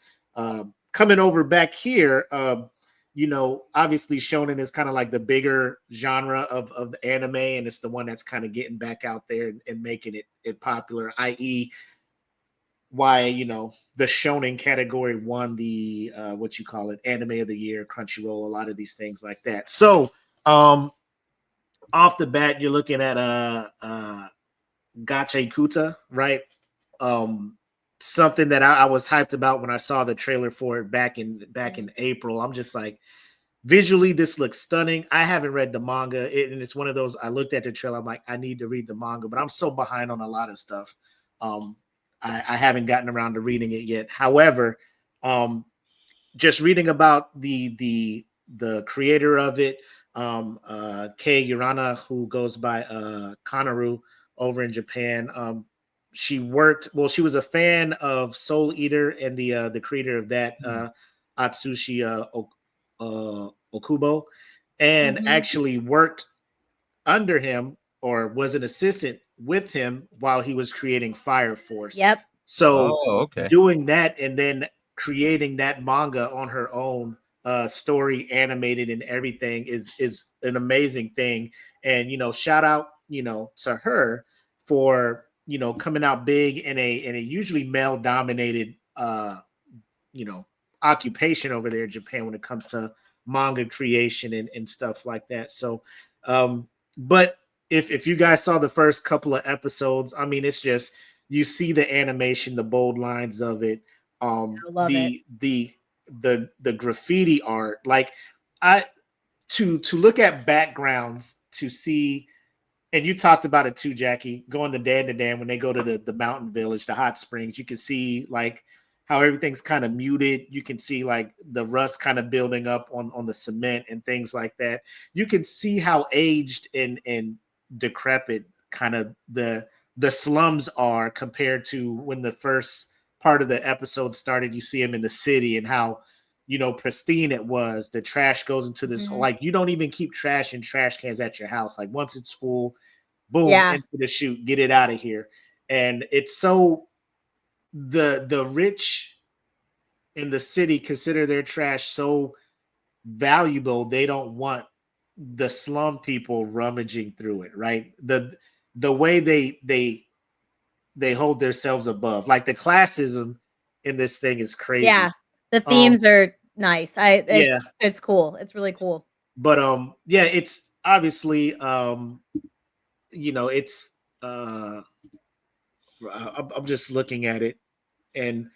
Coming over back here, obviously shonen is kind of like the bigger genre of the anime, and it's the one that's kind of getting back out there and making it popular, i.e. why the shonen category won the anime of the year, Crunchyroll, a lot of these things like that. So off the bat, you're looking at Gacha Kuta, right? Something that I was hyped about when I saw the trailer for it back in April. I'm just like, visually, this looks stunning. I haven't read the manga, and it's one of those, I looked at the trailer, I'm like, I need to read the manga, but I'm so behind on a lot of stuff. I haven't gotten around to reading it yet. However, just reading about the the creator of it, Kei Urana, who goes by Kanaru over in Japan. She she was a fan of Soul Eater and the creator of that, Atsushi Okubo, and Mhm. actually worked under him or was an assistant with him while he was creating Fire Force. Yep. So Oh, okay. doing that and then creating that manga on her own, story animated and everything is an amazing thing. And shout out, to her for coming out big in a usually male dominated occupation over there in Japan when it comes to manga creation and stuff like that. So but if you guys saw the first couple of episodes, I mean, it's just you see the animation, the bold lines of it, I love it. the graffiti art. Like I to look at backgrounds to see, and you talked about it too, Jackie, going to Dan when they go to the mountain village, the hot springs, you can see like how everything's kind of muted. You can see like the rust kind of building up on the cement and things like that. You can see how aged and decrepit kind of the slums are compared to when the first part of the episode started. You see them in the city and how pristine it was. The trash goes into this Mhm. like you don't even keep trash in trash cans at your house. Like once it's full, boom, Yeah. into the chute, get it out of here. And it's so the rich in the city consider their trash so valuable they don't want the slum people rummaging through it, right? The way they hold themselves above, like the classism in this thing is crazy. Yeah. The Um, themes are nice. yeah, It's cool. It's really cool. but yeah, it's obviously it's I'm just looking at it, and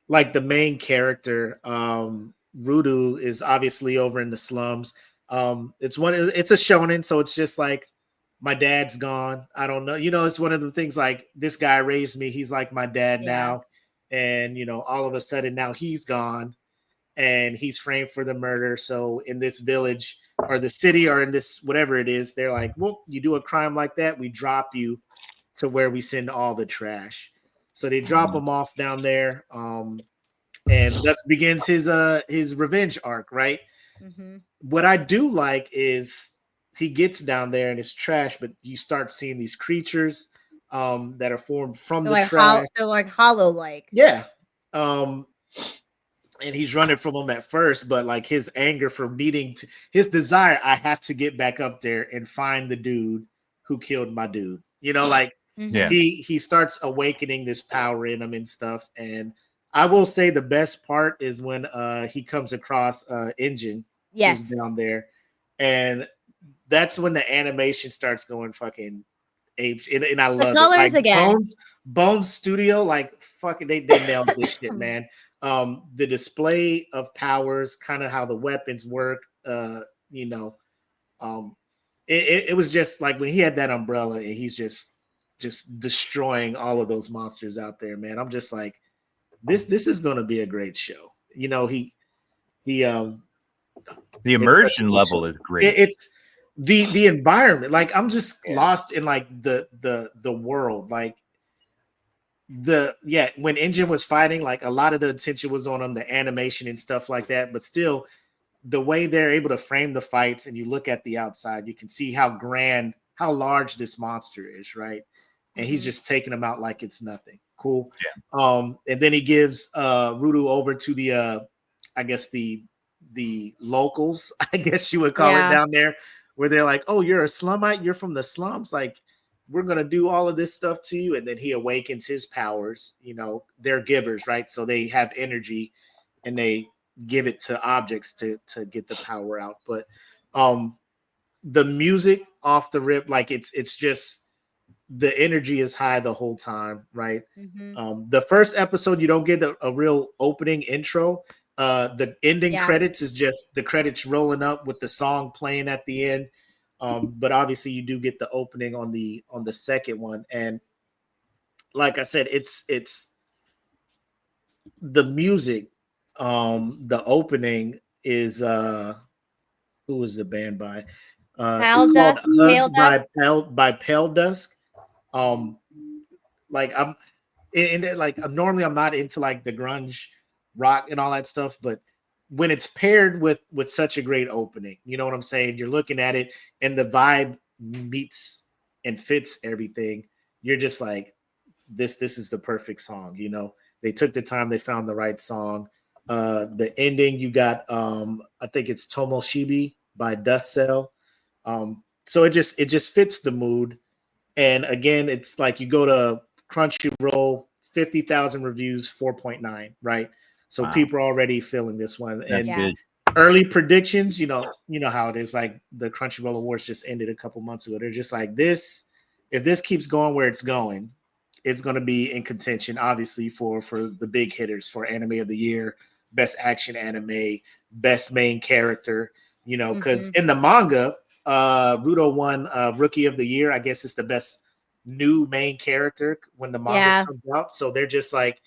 like the main character, Rudu, is obviously over in the slums. It's a shonen, so it's just like my dad's gone. I don't know. It's one of the things like this guy raised me. He's like my dad Yeah. now. And all of a sudden now he's gone and he's framed for the murder. So in this village or the city or in this whatever it is, they're like, well, you do a crime like that, we drop you to where we send all the trash. So they drop him off down there. And thus begins his revenge arc, right? Mhm. What I do like is he gets down there and it's trash, but you start seeing these creatures that are formed from the trash. They're like hollow like. Yeah. Um, and he's running from them at first, but like his anger for his desire, I have to get back up there and find the dude who killed my dude. Like Yeah. he starts awakening this power in him and stuff. And I will say the best part is when he comes across Engine, Yes. who's down there, and that's when the animation starts going fucking apes, and I love it. colors Like again. Bones Studio, like fucking they nailed this shit, man. The display of powers, kind of how the weapons work, you know, it was just like when he had that umbrella and he's just destroying all of those monsters out there, man. I'm just like, this is going to be a great show. He The it's such a immersion good level show. is great. It's the environment. Like I'm just lost in like the world. Like when Engine was fighting, like a lot of the attention was on him, the animation and stuff like that. But still, the way they're able to frame the fights, and you look at the outside, you can see how large this monster is, right? And he's just taking them out like it's nothing. Cool. Yeah. And then he gives Rudu over to the I guess the locals, I guess you would call it down there, where they're like, oh, you're a slumite, you're from the slums, like we're gonna do all of this stuff to you. And then he awakens his powers. They're givers, right? So they have energy and they give it to objects to get the power out. But the music off the rip, like it's just the energy is high the whole time, right? The first episode you don't get a real opening intro. The ending credits is just the credits rolling up with the song playing at the end. But obviously you do get the opening on the second one. And like I said, it's the music. The opening is Who was the band by? Pale It's called Dusk, Pale Hugs by Dusk. Pale Dusk. Um, like I'm like normally I'm not into like the grunge rock and all that stuff, but when it's paired with such a great opening, you know what I'm saying? You're looking at it and the vibe meets and fits everything. You're just like, this is the perfect song. You know, they took the time, they found the right song. The ending, you got I think it's Tomoshibi by Dust Cell. So it just fits the mood. And again, it's like you go to Crunchyroll, 50,000 reviews, 4.9, right? So Wow. people are already feeling this one. That's And Yeah. good. early predictions, you know how it is. Like the Crunchyroll Awards just ended a couple months ago. They're just like this. If this keeps going where it's going, it's going to be in contention, obviously, for the big hitters for Anime of the Year, Best Action Anime, Best Main Character. You know, because in the manga, Rudo won Rookie of the Year. I guess it's the best new main character when the manga Yeah. comes out. So they're just like,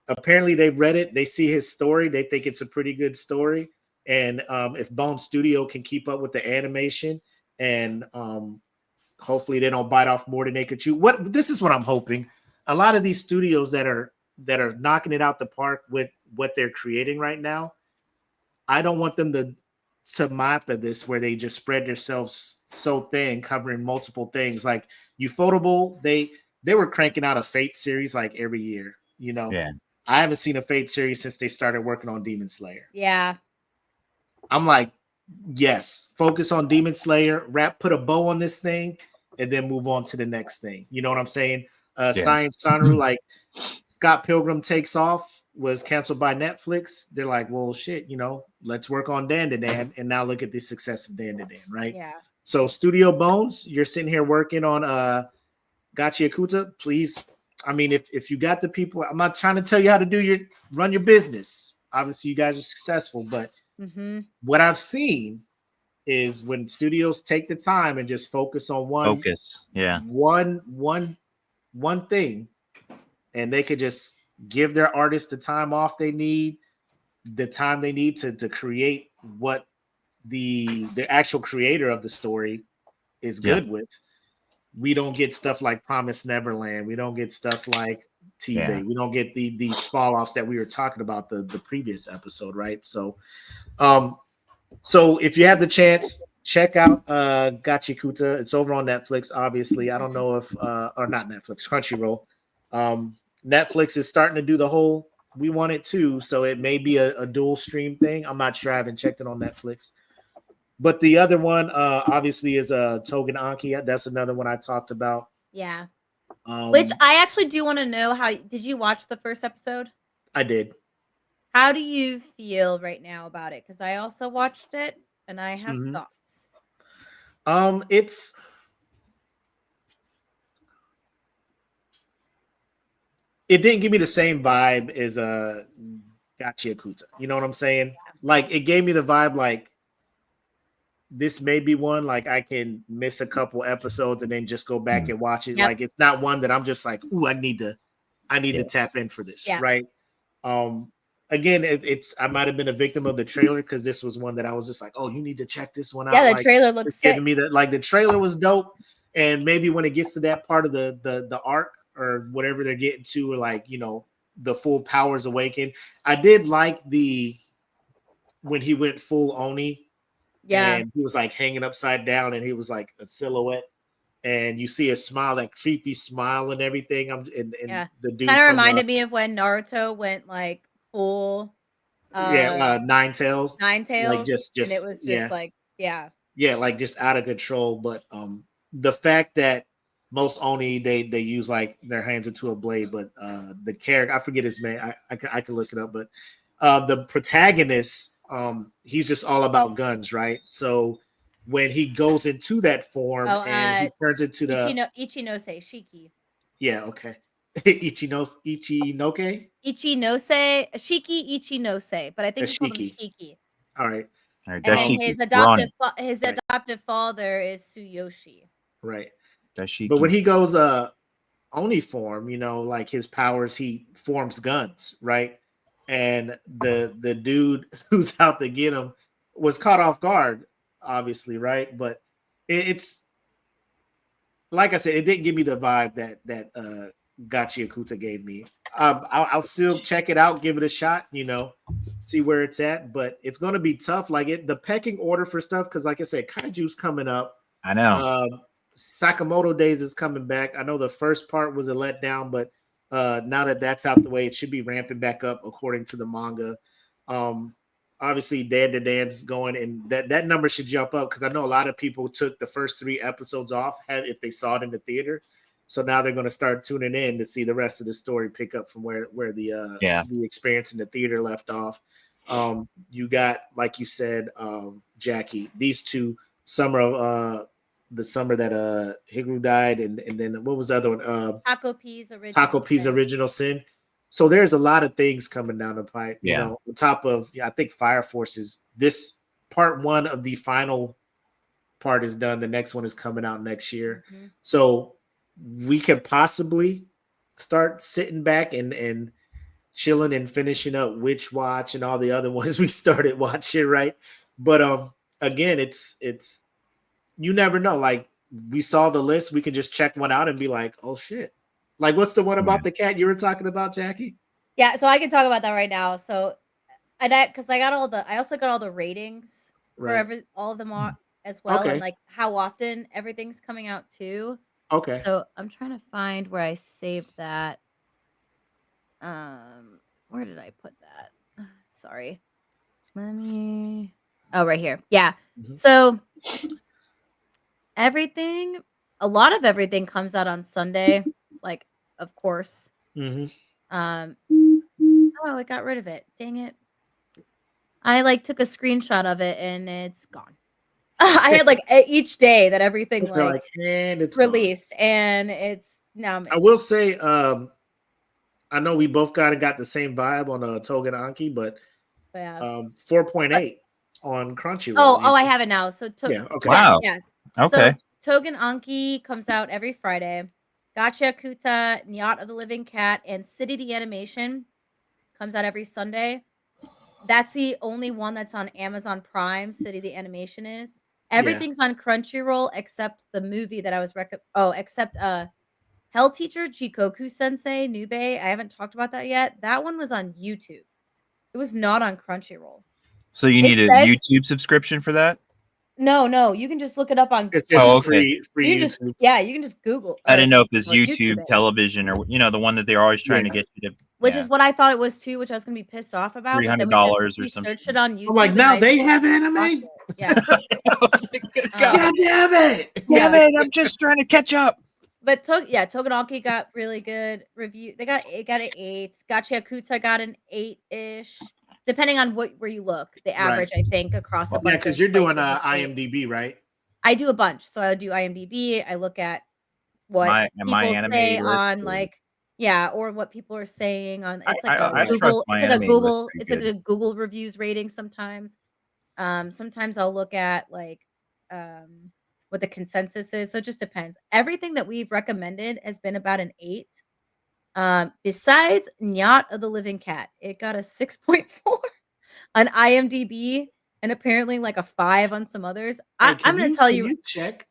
apparently they've read it, they see his story, they think it's a pretty good story. And if Bone Studio can keep up with the animation and hopefully they don't bite off more than they could chew. What this is what I'm hoping. A lot of these studios that are knocking it out the park with what they're creating right now, I don't want them to map at this where they just spread themselves so thin, covering multiple things. Like Ufotable, they were cranking out a Fate series like every year. You know, Yeah. I haven't seen a Fate series since they started working on Demon Slayer. Yeah. I'm like, yes, focus on Demon Slayer, put a bow on this thing, and then move on to the next thing. You know what I'm saying? Science Sanaru, like Scott Pilgrim Takes Off was canceled by Netflix. They're like, well, shit, let's work on Dandadan, and now look at the success of Dandadan, right? Yeah. So Studio Bones, you're sitting here working on Gachi Akuta. Please, I mean, if you got the people, I'm not trying to tell you how to run your business. Obviously, you guys are successful, but what I've seen is when studios take the time and just focus on one thing, and they could just give their artists the time off they need, the time they need to create what the actual creator of the story is good with. We don't get stuff like Promised Neverland. We don't get stuff like T-Bay. We don't get these fall offs that we were talking about the previous episode, right? So so if you have the chance, check out Gachikuta. It's over on Netflix, obviously. I don't know if or not Netflix, Crunchyroll. Netflix is starting to do the whole we want it too, so it may be a dual stream thing. I'm not sure. I haven't checked it on Netflix. But the other one obviously is Togen Anki. That's another one I talked about. Yeah. Which I actually do want to know did you watch the first episode? I did. How do you feel right now about it? Because I also watched it and I have thoughts. It didn't give me the same vibe as Gachi Akuta. You know what I'm saying? Like it gave me the vibe like this may be one like I can miss a couple episodes and then just go back and watch it. Like it's not one that I'm just like, ooh, I need to tap in for this, right? Again, I might have been a victim of the trailer because this was one that I was just like, oh, you need to check this one out. Yeah, the like, trailer looks sick. Giving me the trailer was dope, and maybe when it gets to that part of the arc or whatever they're getting to, or like the full powers awaken. I did like when he went full Oni. Yeah, and he was like hanging upside down, and he was like a silhouette. And you see a smile, that creepy smile and everything. The dude kind of reminded me of when Naruto went like full Nine Tails, like just and it was just like like just out of control. But the fact that most Oni they use like their hands into a blade, but the character, I forget his name, I can look it up, but the protagonist, he's just all about guns, right? So when he goes into that form and he turns into Ichinose Shiki. Yeah, okay. Ichinose Shiki Ichinose, but I think he called him Shiki. All right. And then his adoptive father is Tsuyoshi. Right. But when he goes Oni form, like his powers, he forms guns, right? And the dude who's out to get him was caught off guard obviously, right? But it's like I said, it didn't give me the vibe that Gachi Akuta gave me. I'll still check it out, give it a shot, see where it's at. But it's going to be tough. Like the pecking order for stuff, because like I said, Kaiju's coming up. I know. Sakamoto Days is coming back. I know the first part was a letdown, but now that that's out the way, it should be ramping back up according to the manga. Obviously, Dan to Dan's going, and that number should jump up because I know a lot of people took the first 3 episodes off if they saw it in the theater. So now they're going to start tuning in to see the rest of the story pick up from where the experience in the theater left off. You got, like you said, Jackie, these 2 the summer that Higuru died, and then what was the other one? Taco P's Original Sin. So there's a lot of things coming down the pipe. On top of I think Fire Force is this part 1 of the final part is done. The next one is coming out next year. Mm-hmm. So we could possibly start sitting back and chilling and finishing up Witch Watch and all the other ones we started watching, right? But again, it's you never know. Like we saw the list, we can just check one out and be like, oh shit. Like what's the one about the cat you were talking about, Jackie? Yeah, so I can talk about that right now. So because I also got all the ratings for all of them as well, and like how often everything's coming out too. Okay. So I'm trying to find where I saved that. Where did I put that? Sorry. Right here. Yeah. Mm-hmm. So a lot of everything comes out on Sunday, like of course. Mm-hmm. Oh, I got rid of it. Dang it. I took a screenshot of it and it's gone. I had each day that everything and it's released gone. And it's now missing. I will say I know we both got the same vibe on Togen Anki, but 4.8 on Crunchyroll. Oh, I have it now. So okay. Wow. Yeah. Okay. So Togen Anki comes out every Friday. Gacha Kuta, Nyat of the Living Cat, and City the Animation comes out every Sunday. That's the only one that's on Amazon Prime. City the Animation is. Everything's on Crunchyroll except the movie that I was except Hell Teacher Jikoku Sensei Nube. I haven't talked about that yet. That one was on YouTube. It was not on Crunchyroll. So you need a YouTube subscription for that? No, you can just look it up on. It's just free YouTube. You can just Google. I didn't know if it's YouTube television or the one that they're always trying to get you to. Which is what I thought it was too, which I was gonna be pissed off about. $300 or something. Searched it on YouTube. I'm like, now they have anime. Yeah. God damn it! Damn it! I'm just trying to catch up. But Togenaki got really good review. It got an 8. Gacha Kuta got an 8-ish. Depending on where you look, the average I think across a bunch. Yeah, because you're doing IMDb, right? I do a bunch, so I do IMDb. I look at what people say on or what people are saying on. It's like a Google. It's like a Google. It's like a Google reviews rating sometimes. Sometimes I'll look at what the consensus is. So it just depends. Everything that we've recommended has been about an 8. Besides Nyat of the Living Cat, it got a 6.4 on IMDb and apparently a 5 on some others. I'm going to tell you. Can you check?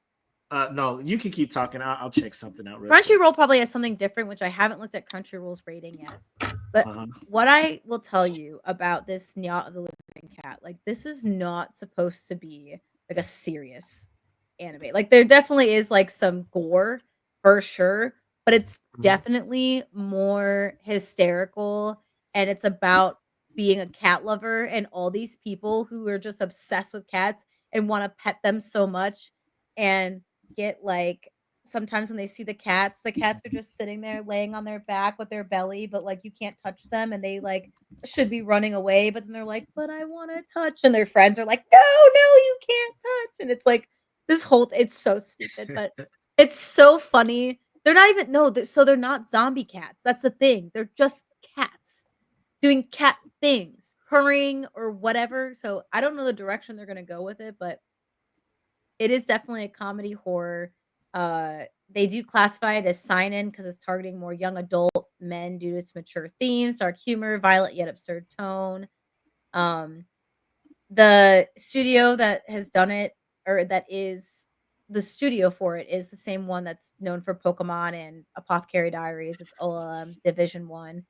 No, you can keep talking. I'll check something out. Crunchyroll probably has something different, which I haven't looked at Crunchyroll's rating yet. But what I will tell you about this Nyat of the Living Cat, this is not supposed to be a serious anime. There definitely is some gore for sure. But it's definitely more hysterical, and it's about being a cat lover and all these people who are just obsessed with cats and want to pet them so much and get sometimes when they see the cats are just sitting there laying on their back with their belly, but you can't touch them and they should be running away, but then they're like, but I want to touch, and their friends are like, no, you can't touch, and it's it's so stupid, but it's so funny. They're not even so they're not zombie cats. That's the thing. They're just cats doing cat things, purring or whatever. So I don't know the direction they're going to go with it, but it is definitely a comedy horror. They do classify it as seinen because it's targeting more young adult men due to its mature themes, dark humor, violent yet absurd tone. The studio that has done it or that is the studio for it is the same one that's known for Pokemon and Apothecary Diaries. It's Division 1.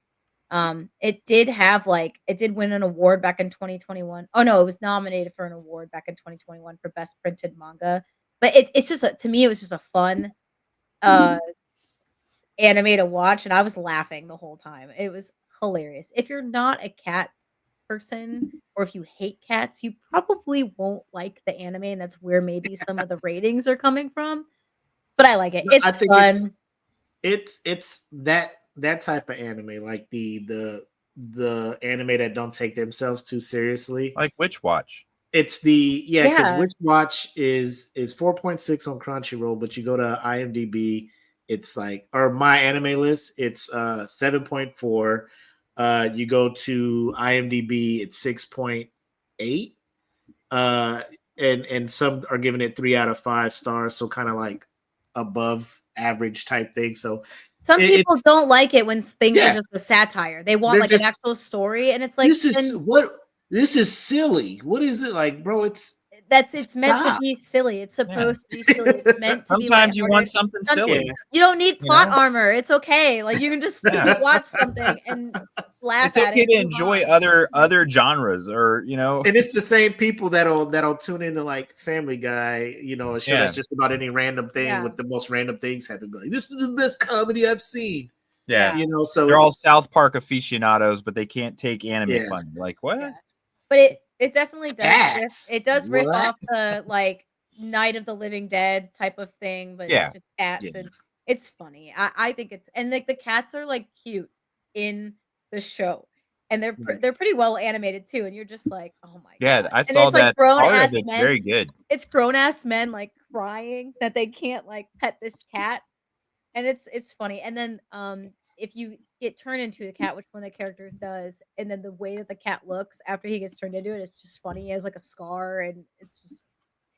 It did have it did win an award back in 2021. Oh no, it was nominated for an award back in 2021 for best printed manga. But it's just to me it was just a fun anime to watch, and I was laughing the whole time. It was hilarious. If you're not a cat person or if you hate cats, you probably won't like the anime, and that's where maybe some of the ratings are coming from. But I like it. I It's think fun. it's that type of anime, like the anime that don't take themselves too seriously. Like Witch Watch. It's because Yeah. Witch Watch is 4.6 on Crunchyroll, but you go to IMDb, it's or My Anime List, it's 7.4. You go to IMDb, it's 6.8. And some are giving it 3 out of 5 stars, so kind of like above average type thing. So Some people it's don't like it when things are Yeah. just a satire. They want They're like just- an actual story, and it's like this is silly. What is it like, bro? It's it's meant to Stop. be silly. It's supposed to be silly. It's meant to be Sometimes you want lighthearted. something Some- silly. yeah. You don't need You plot know? armor. It's okay. Like you can just Yeah. watch something and laugh It's at okay it. to and move enjoy on. other genres, or And it's the same people that'll tune into like Family Guy, a show that's just about any random thing Yeah. with the most random things happen. Like, this is the best comedy I've seen. yeah. So They're all it's, South Park aficionados, but they can't take anime Yeah. funny. Like what? Yeah. But it definitely does Cats. riff, it does riff What? off the like Night of the Living Dead type of thing, but Yeah. it's just cats Yeah. and it's funny. I think it's and like the cats are like cute in the show. And they're pretty well animated too, and you're just like, oh my Yeah, god. I And saw it's like that grown part ass of it's men. very good. It's grown ass men like crying that they can't like pet this cat, and it's funny. And then if you get turned into a cat, which one of the characters does, and then the way that the cat looks after he gets turned into it, it's just funny. He has like a scar, and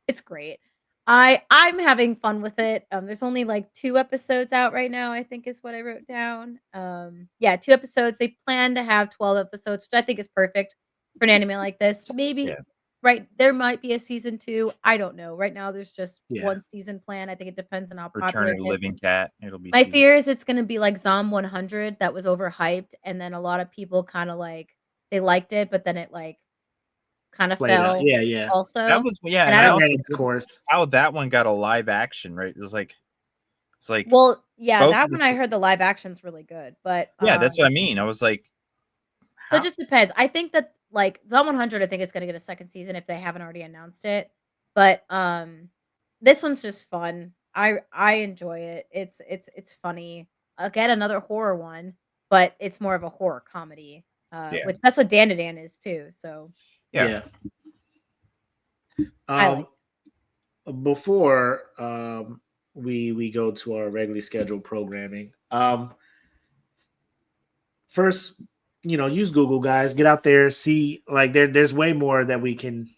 it's great. I'm having fun with it. There's only like 2 episodes out right now, I think is what I wrote down. Yeah, 2 episodes. They plan to have 12 episodes, which I think is perfect for an anime like this. Maybe Yeah. right there might be a season 2. I don't know. Right now there's just Yeah. 1 season plan. I think it depends on how Return popular of it the is. Living Cat. It'll be My season- fear is it's going to be like Zom 100 that was overhyped, and then a lot of people kind of like they liked it, but then it like kind of played out. fell Yeah. also. That was And and I I don't- also Ran its course. how that one got a live action, right? It's like Well, yeah, both that of the one I se- heard the live action's really good, but yeah, that's what I mean. I was like, so how- it just depends. I think that like Zom 100, I think it's gonna get a second season if they haven't already announced it. But this one's just fun. I enjoy it. It's funny. Again, another horror one, but it's more of a horror comedy. Yeah. Which that's what Dan to Dan is too. So Yeah. I like Before we go to our regularly scheduled programming, first, use Google, guys. Get out there, see like there's way more that we can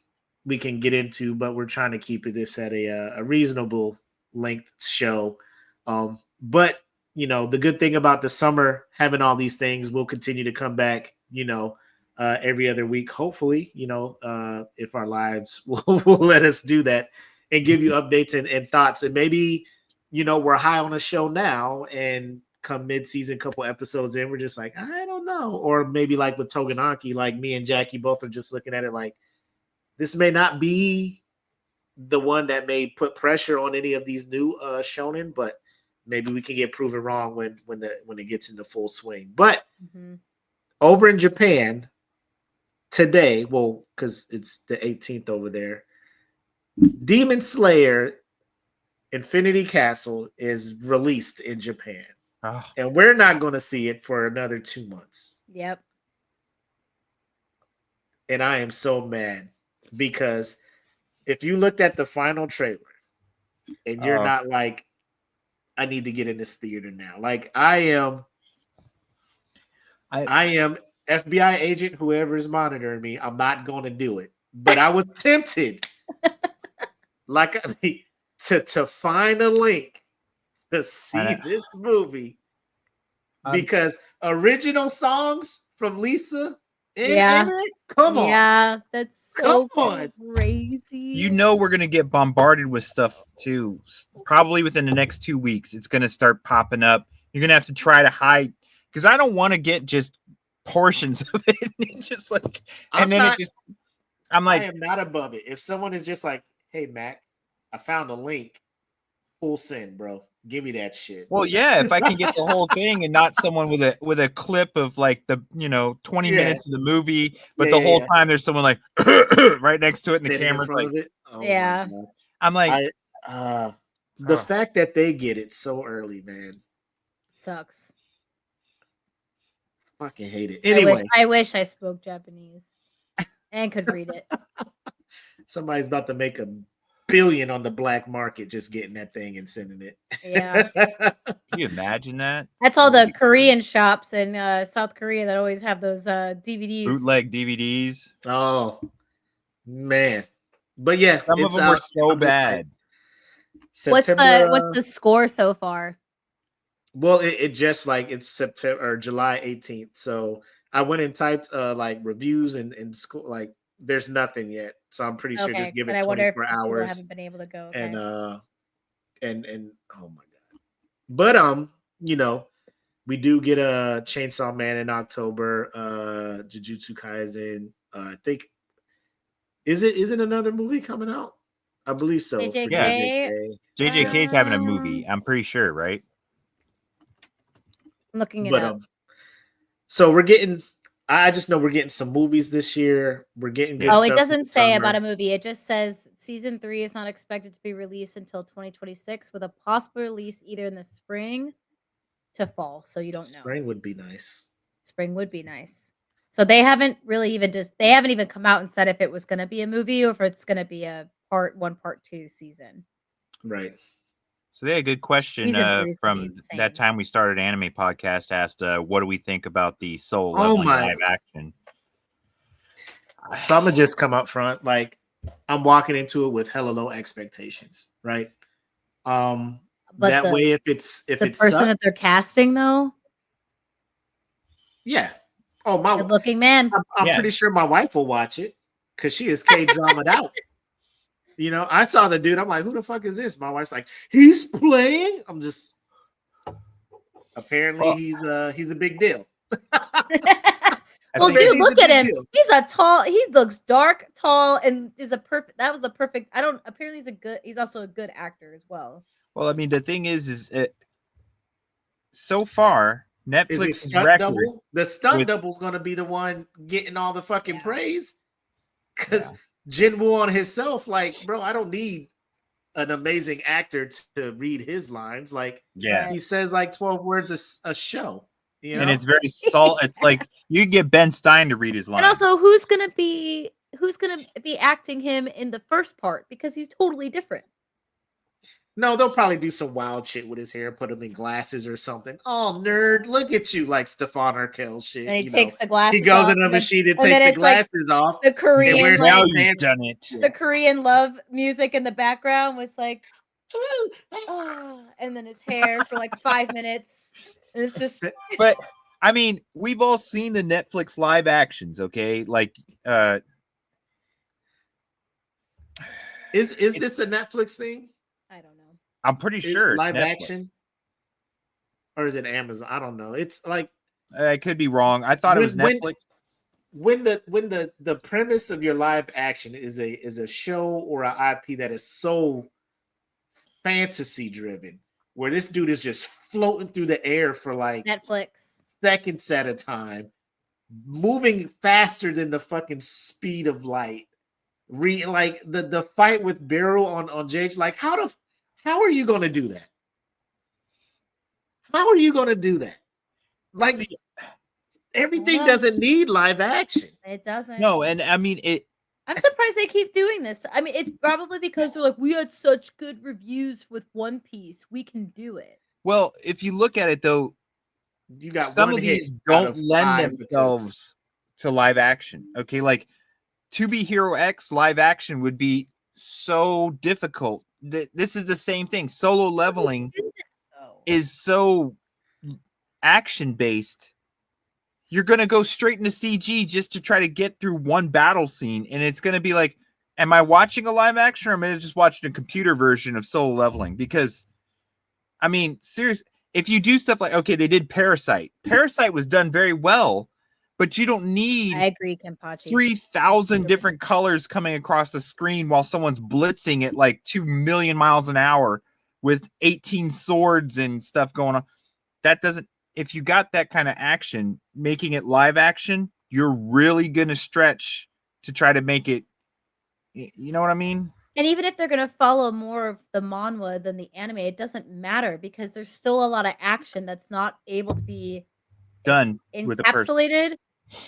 get into, but we're trying to keep this at a reasonable length show. But the good thing about the summer having all these things, we'll continue to come back, every other week, hopefully, if our lives will let us do that and give you updates and thoughts. And maybe, we're high on a show now, and come mid-season, couple episodes in, we're just like, I don't know. Or maybe like with Toganaki, like me and Jackie both are just looking at it like, this may not be the one that may put pressure on any of these new shonen, but maybe we can get proven wrong when it gets into full swing. But over in Japan today, well, because it's the 18th over there, Demon Slayer Infinity Castle is released in Japan. oh, And we're not going to see it for another 2 months. Yep. And I am so mad because if you looked at the final trailer and you're not like, I need to get in this theater now. Like I am FBI agent, whoever is monitoring me. I'm not going to do it, but I was tempted, to find a link to see this movie because original songs from Lisa Yeah. Ain't it? Come on. Yeah, that's so Come on. crazy. You know we're gonna get bombarded with stuff too. Probably within the next 2 weeks, it's gonna start popping up. You're gonna have to try to hide because I don't want to get just portions of it. It's just like, I'm and then not- it just. I'm I like, am not above it. If someone is just like, "Hey, Mac, I found a link," full send, bro. Give me that shit. well, yeah. If I can get the whole thing and not someone with a clip of like the 20 Yeah. minutes of the movie, but Yeah, the yeah, whole yeah. time there's someone like right next to it, and the Sitting in camera's front like, of it. Oh, my Yeah. God. I'm like, The Oh. fact that they get it so early, man, Sucks. fucking hate it. Anyway, I wish I spoke Japanese and could read it. somebody's about to make $1 billion on the black market just getting that thing and sending it. Yeah. can you imagine that? That's all That'd the be Korean shops in South Korea that always have those DVDs. bootleg DVDs. Oh man, but yeah, Some of it's them were out. so I'm just bad. like, What's September. the score so far? Well, it just like it's September or July 18th. So I went and typed like reviews and school. Like there's nothing yet. So I'm pretty sure Okay, just give but it I wonder if 24 people hours. haven't been able to go. Okay. And oh my god. But we do get a Chainsaw Man in October, Jujutsu Kaisen. I think isn't another movie coming out? I believe so. for JJK. JJK's having a movie. I'm pretty sure, right? I'm looking it But up. so we're getting. I just know we're getting some movies this year. We're getting good Oh, stuff it for doesn't the say summer. about a movie. It just says season 3 is not expected to be released until 2026, with a possible release either in the spring to fall. So you don't know. Spring would be nice. Spring would be nice. So they haven't really they haven't even come out and said if it was going to be a movie or if it's going to be a part 1, part 2 season. Right. So they had a good question Season 3 is gonna be from insane. that time we started Anime Podcast. Asked, what do we think about the Solo Oh Leveling my- live action? So I'm gonna just come up front. Like I'm walking into it with hella low expectations, right? But that the, way, if it's the person sucks, that they're casting though, yeah. Oh my, good looking man. I'm Yeah. pretty sure my wife will watch it because she is K-dramaed out. I saw the dude. I'm like, who the fuck is this? My wife's like, he's playing. I'm just apparently Well- he's a big deal. I Well, think- dude, he's a look at big him. deal. He's a tall. He looks dark, tall, and is a perfect. That was a perfect. I don't. Apparently, he's also a good actor as well. Well, I mean, the thing is so far Is Netflix it stunt record. double? The stunt with- double's gonna be the one getting all the fucking Yeah. praise. Because Jinwoo on himself, like, bro, I don't need an amazing actor to read his lines. Like, Yeah, Right. he says like 12 words a show. and it's very salt. It's like you could get Ben Stein to read his lines. And also, who's gonna be acting him in the first part because he's totally different. no, they'll probably do some wild shit with his hair, put him in glasses or something. Oh, nerd, look at you, like Stefan Urkel shit. And he takes the glasses. he goes off, in a and then machine and and then takes the it's like glasses off. the Korean wears now like, some- you've done it. the Korean love music in the background was like, "Ah," and then his hair for like 5 minutes, and it's just But I mean, we've all seen the Netflix live actions, okay? Like, Is this a Netflix thing? I don't know. I'm pretty Is sure it's live Netflix. action, or is it Amazon? I don't know. It's like I could be wrong. I thought it was When- Netflix. when the premise of your live action is a show or an IP that is so fantasy driven, where this dude is just floating through the air for like Netflix. seconds at a time, moving faster than the fucking speed of light. Like the fight with Beryl on Jage, like how are you gonna do that? How are you gonna do that? Like everything Well- doesn't need live action. It doesn't. No, and I mean it. I'm surprised they keep doing this. I mean, it's probably because they're like, we had such good reviews with One Piece, we can do it. Well, if you look at it though, You got some one of hit these out don't of lend 5 themselves to live action. Okay, like To Be Hero X live action would be so difficult. This is the same thing. Solo Leveling Oh. is so action based you're going to go straight into CG just to try to get through one battle scene. And it's going to be like, am I watching a live action or am I just watching a computer version of Solo Leveling? Because, I mean, seriously, if you do stuff like, okay, they did Parasite. Parasite was done very well, but you don't need I agree, Kenpachi. 3,000 different colors coming across the screen while someone's blitzing at like 2 million miles an hour with 18 swords and stuff going on. That doesn't, if you got that kind of action, making it live action, you're really going to stretch to try to make it, you know what I mean? And even if they're going to follow more of the manhwa than the anime, it doesn't matter because there's still a lot of action that's not able to be Done with a person. encapsulated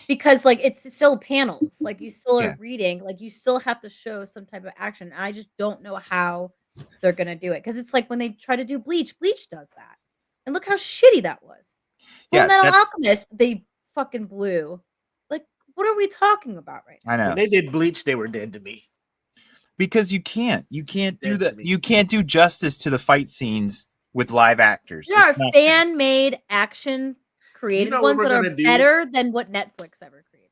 because like it's still panels. Like you still are Yeah. reading, like you still have to show some type of action. And I just don't know how they're going to do it because it's like when they try to do Bleach does that. And look how shitty that was. Yeah, Full Metal that's- Alchemist, they fucking blew. Like, what are we talking about right now? I know. When they did Bleach, they were dead to me. Because you can't do Dead that. to me. You can't do justice to the fight scenes with live actors. There are It's not- fan-made action created know what ones we're that are gonna do? better than what Netflix ever created.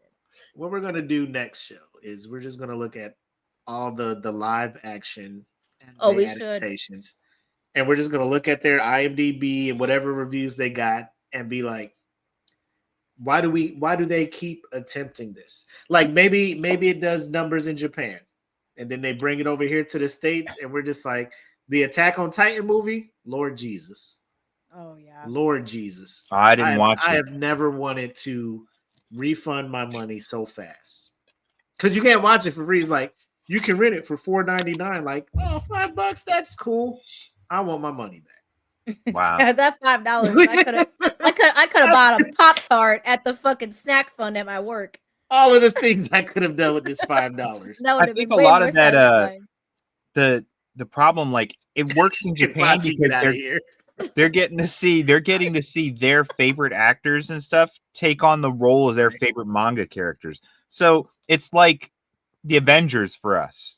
What we're gonna do next show is we're just gonna look at all the live action Oh, anime we should. adaptations, and we're just gonna look at their IMDb and whatever reviews they got, and be like, why do they keep attempting this? Like maybe it does numbers in Japan, and then they bring it over here to the States, and we're just like the Attack on Titan movie, Lord Jesus. Oh yeah. Lord Jesus. I didn't watch I it. have never wanted to refund my money so fast. Because you can't watch it for free. It's like you can rent it for $4.99. Like, oh, $5, that's cool. I want my money back. Wow. Yeah, that $5. I could have bought a Pop Tart at the fucking snack fund at my work. All of the things I could have done with this $5. That would have think been a way lot more of that, satisfying. The problem, like, it works in Japan Hibachi, because get out of here. they're getting to see their favorite actors and stuff take on the role of their favorite manga characters. So it's like the Avengers for us.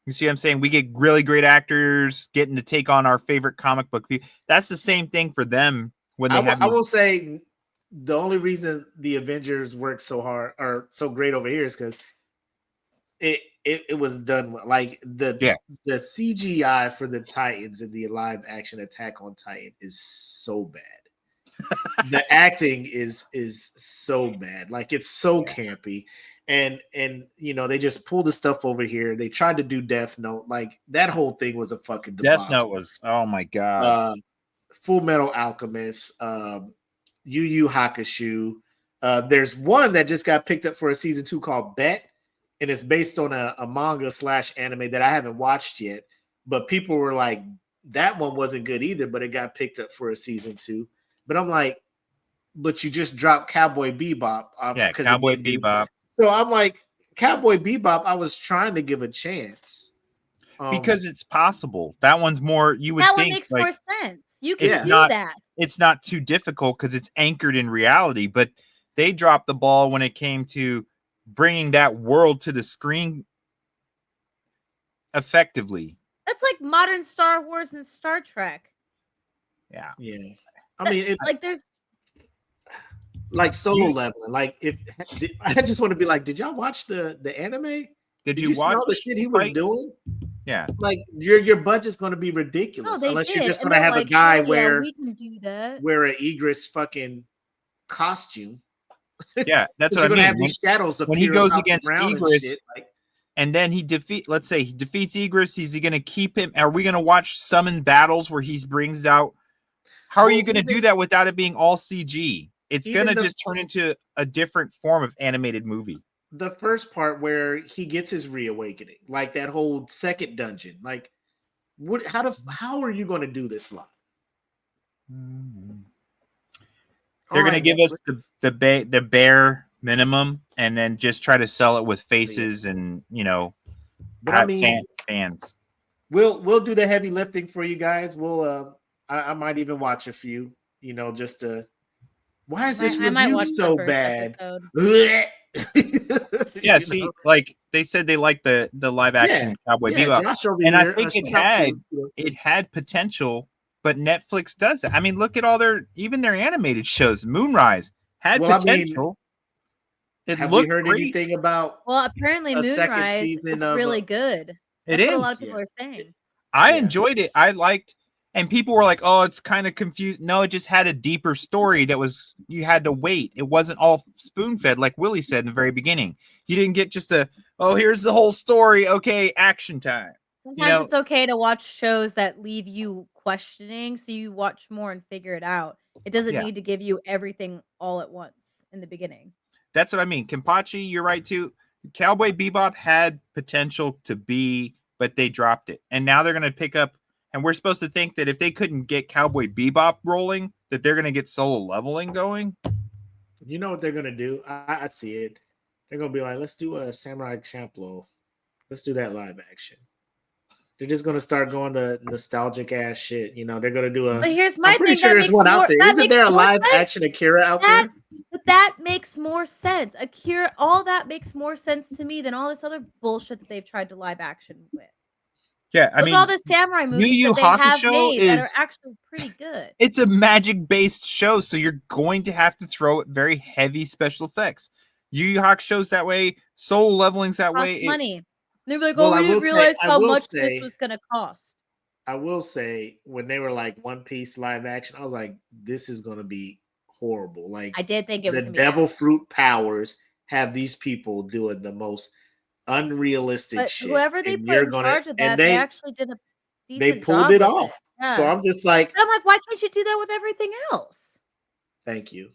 You see what I'm saying? We get really great actors getting to take on our favorite comic book people. That's the same thing for them when they have I these- will say the only reason the Avengers work so hard or so great over here is because it was done well. Like the CGI for the Titans and the live action Attack on Titan is so bad. The acting is so bad. Like it's so campy. And you know, they just pulled the stuff over here. They tried to do Death Note. Like that whole thing was a fucking debacle. Death Note was, oh my god. Full Metal Alchemist, Yu Yu Hakusho. There's one that just got picked up for a season 2 called Bet, and it's based on a manga / anime that I haven't watched yet. But people were like, that one wasn't good either, but it got picked up for a season 2. But I'm like, but you just dropped Cowboy Bebop. Yeah, 'cause Cowboy it didn't do- Bebop. So I'm like, Cowboy Bebop, I was trying to give a chance. Because it's possible. That one's more, you would That one think, makes like, more sense. You can it's do not- that. it's not too difficult because it's anchored in reality, but they dropped the ball when it came to bringing that world to the screen effectively. That's like modern Star Wars and Star Trek. Yeah. yeah. I mean, Like there's like Solo Leveling. Like I just want to be like, did y'all watch the anime? Did you you watch know the shit he was fight? doing? Yeah. Like your budget's going to be no, ridiculous they unless did. you're just and going to they're have a like, guy "Oh, yeah, wear we can do that." an Egress fucking costume. Yeah, that's You're what I going to mean. have these shadows when he appear goes atop the against ground and Egress, shit, like, And then he let's say he defeats Egress. Is he going to keep him? Are we going to watch summon battles where he brings out? How are Well, you going to do even- that without it being all CG? It's Even going to the- just turn into a different form of animated movie. the first part where he gets his reawakening, like that whole second dungeon. Like, how are you going to do this live? They're going to Alright, give us Netflix. the bare minimum, and then just try to sell it with faces and But I mean, fans. we'll do the heavy lifting for you guys. We'll I might even watch a few, just to. Why is this I might review watch the so first bad? episode. Yeah, You see, know? like they said, they like the live action Cowboy Yeah, Bebop. Josh over And I here, think it shout out to had- you. It had potential, but Netflix does it. I mean, look at all even their animated shows. Moonrise had Well, I mean, potential. It have we looked heard great. anything about Well, apparently a second Moonrise season is of really good. It That's what a lot is. of people Yeah. are saying. I Yeah. enjoyed it. I liked, and people were like, "Oh, it's kind of confused." No, it just had a deeper story that was you had to wait. It wasn't all spoon fed, like Willie said in the very beginning. You didn't get just a, "Oh, here's the whole story. Okay, action time." Sometimes it's okay to watch shows that leave you questioning, so you watch more and figure it out. It doesn't Yeah. need to give you everything all at once in the beginning. That's what I mean. Kenpachi, you're right too. Cowboy Bebop had potential to be, but they dropped it, and now they're going to pick up. And we're supposed to think that if they couldn't get Cowboy Bebop rolling, that they're going to get Solo Leveling going. You know what they're gonna do? I see it. They're gonna be like, let's do a Samurai Champloo. Let's do that live action. They're just gonna start going to nostalgic ass shit. You know, they're gonna do a. But here's my I'm pretty thing. sure That there's makes one more, out there. that Isn't makes there a more live sense. action Akira out That, there? but that makes more sense. Akira, all that makes more sense to me than all this other bullshit that they've tried to live action with. Yeah, I Look mean, at all the samurai movies Yu that they have Hakusho made that are is- actually pretty good. it's a magic based show, so you're going to have to throw very heavy special effects. Yu Yu Hakusho's that way. Solo Leveling's that Costs way. money. And they're like, Well, oh, I we will didn't say- realize I how will much say- this was gonna cost. I will say when they were like One Piece live action, I was like, this is gonna be horrible. Like I did think it was the gonna be devil bad. fruit powers have these people doing the most unrealistic But shit. whoever they and put in charge of that, and they actually did a they decent pulled job it with off. So Yeah. I'm just like, But I'm like, why can't you do that with everything else? thank you.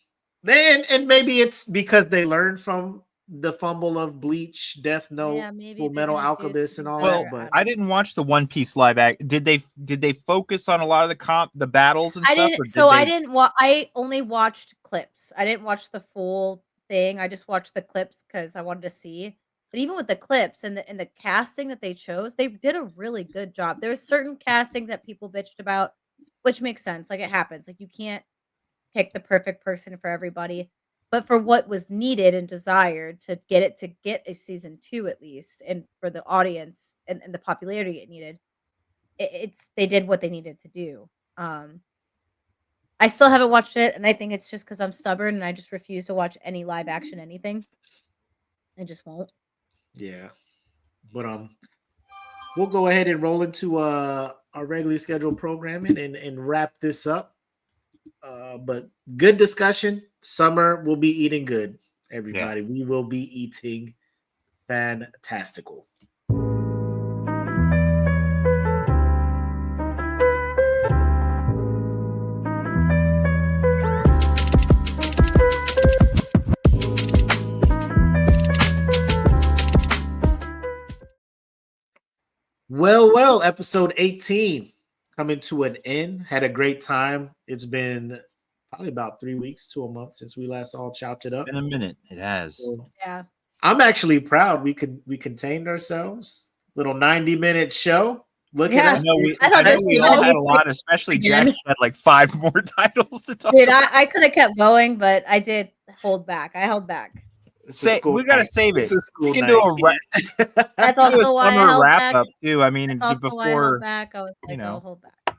And maybe it's because they learned from the fumble of Bleach, Death Note, Yeah, maybe Full they're Metal gonna do Alchemist, and something all Well, that. But I didn't watch the One Piece live act. Did they focus on a lot of the battles and I stuff? didn't. or So did I they- didn't. I only watched clips. I didn't watch the full thing. I just watched the clips because I wanted to see. But even with the clips and the casting that they chose, they did a really good job. There was certain castings that people bitched about, which makes sense. Like it happens. Like you can't pick the perfect person for everybody. But for what was needed and desired to get a season 2 at least, and for the audience and the popularity it needed, they did what they needed to do. I still haven't watched it, and I think it's just because I'm stubborn and I just refuse to watch any live action anything. I just won't. yeah. But we'll go ahead and roll into our regularly scheduled programming and wrap this up. But good discussion. Summer will be eating good, everybody. We will be eating fantastical. Well, episode 18 coming to an end. Had a great time. It's been probably about 3 weeks to a month since we last all chopped it up. In a minute, it has. So Yeah. I'm actually proud we contained ourselves. Little 90-minute show. Look Yeah. at I us. know we, I thought I know this we was all gonna had be a lot, especially again. Jack had like 5 more titles to talk Dude, about. I could have kept going, but I did hold back. I held back. It's a school We gotta night. save it. It's a school We can do a night. That's do a also why I summer held wrap back. up too. I mean, That's also why I before held back. I was like, know. I'll hold back.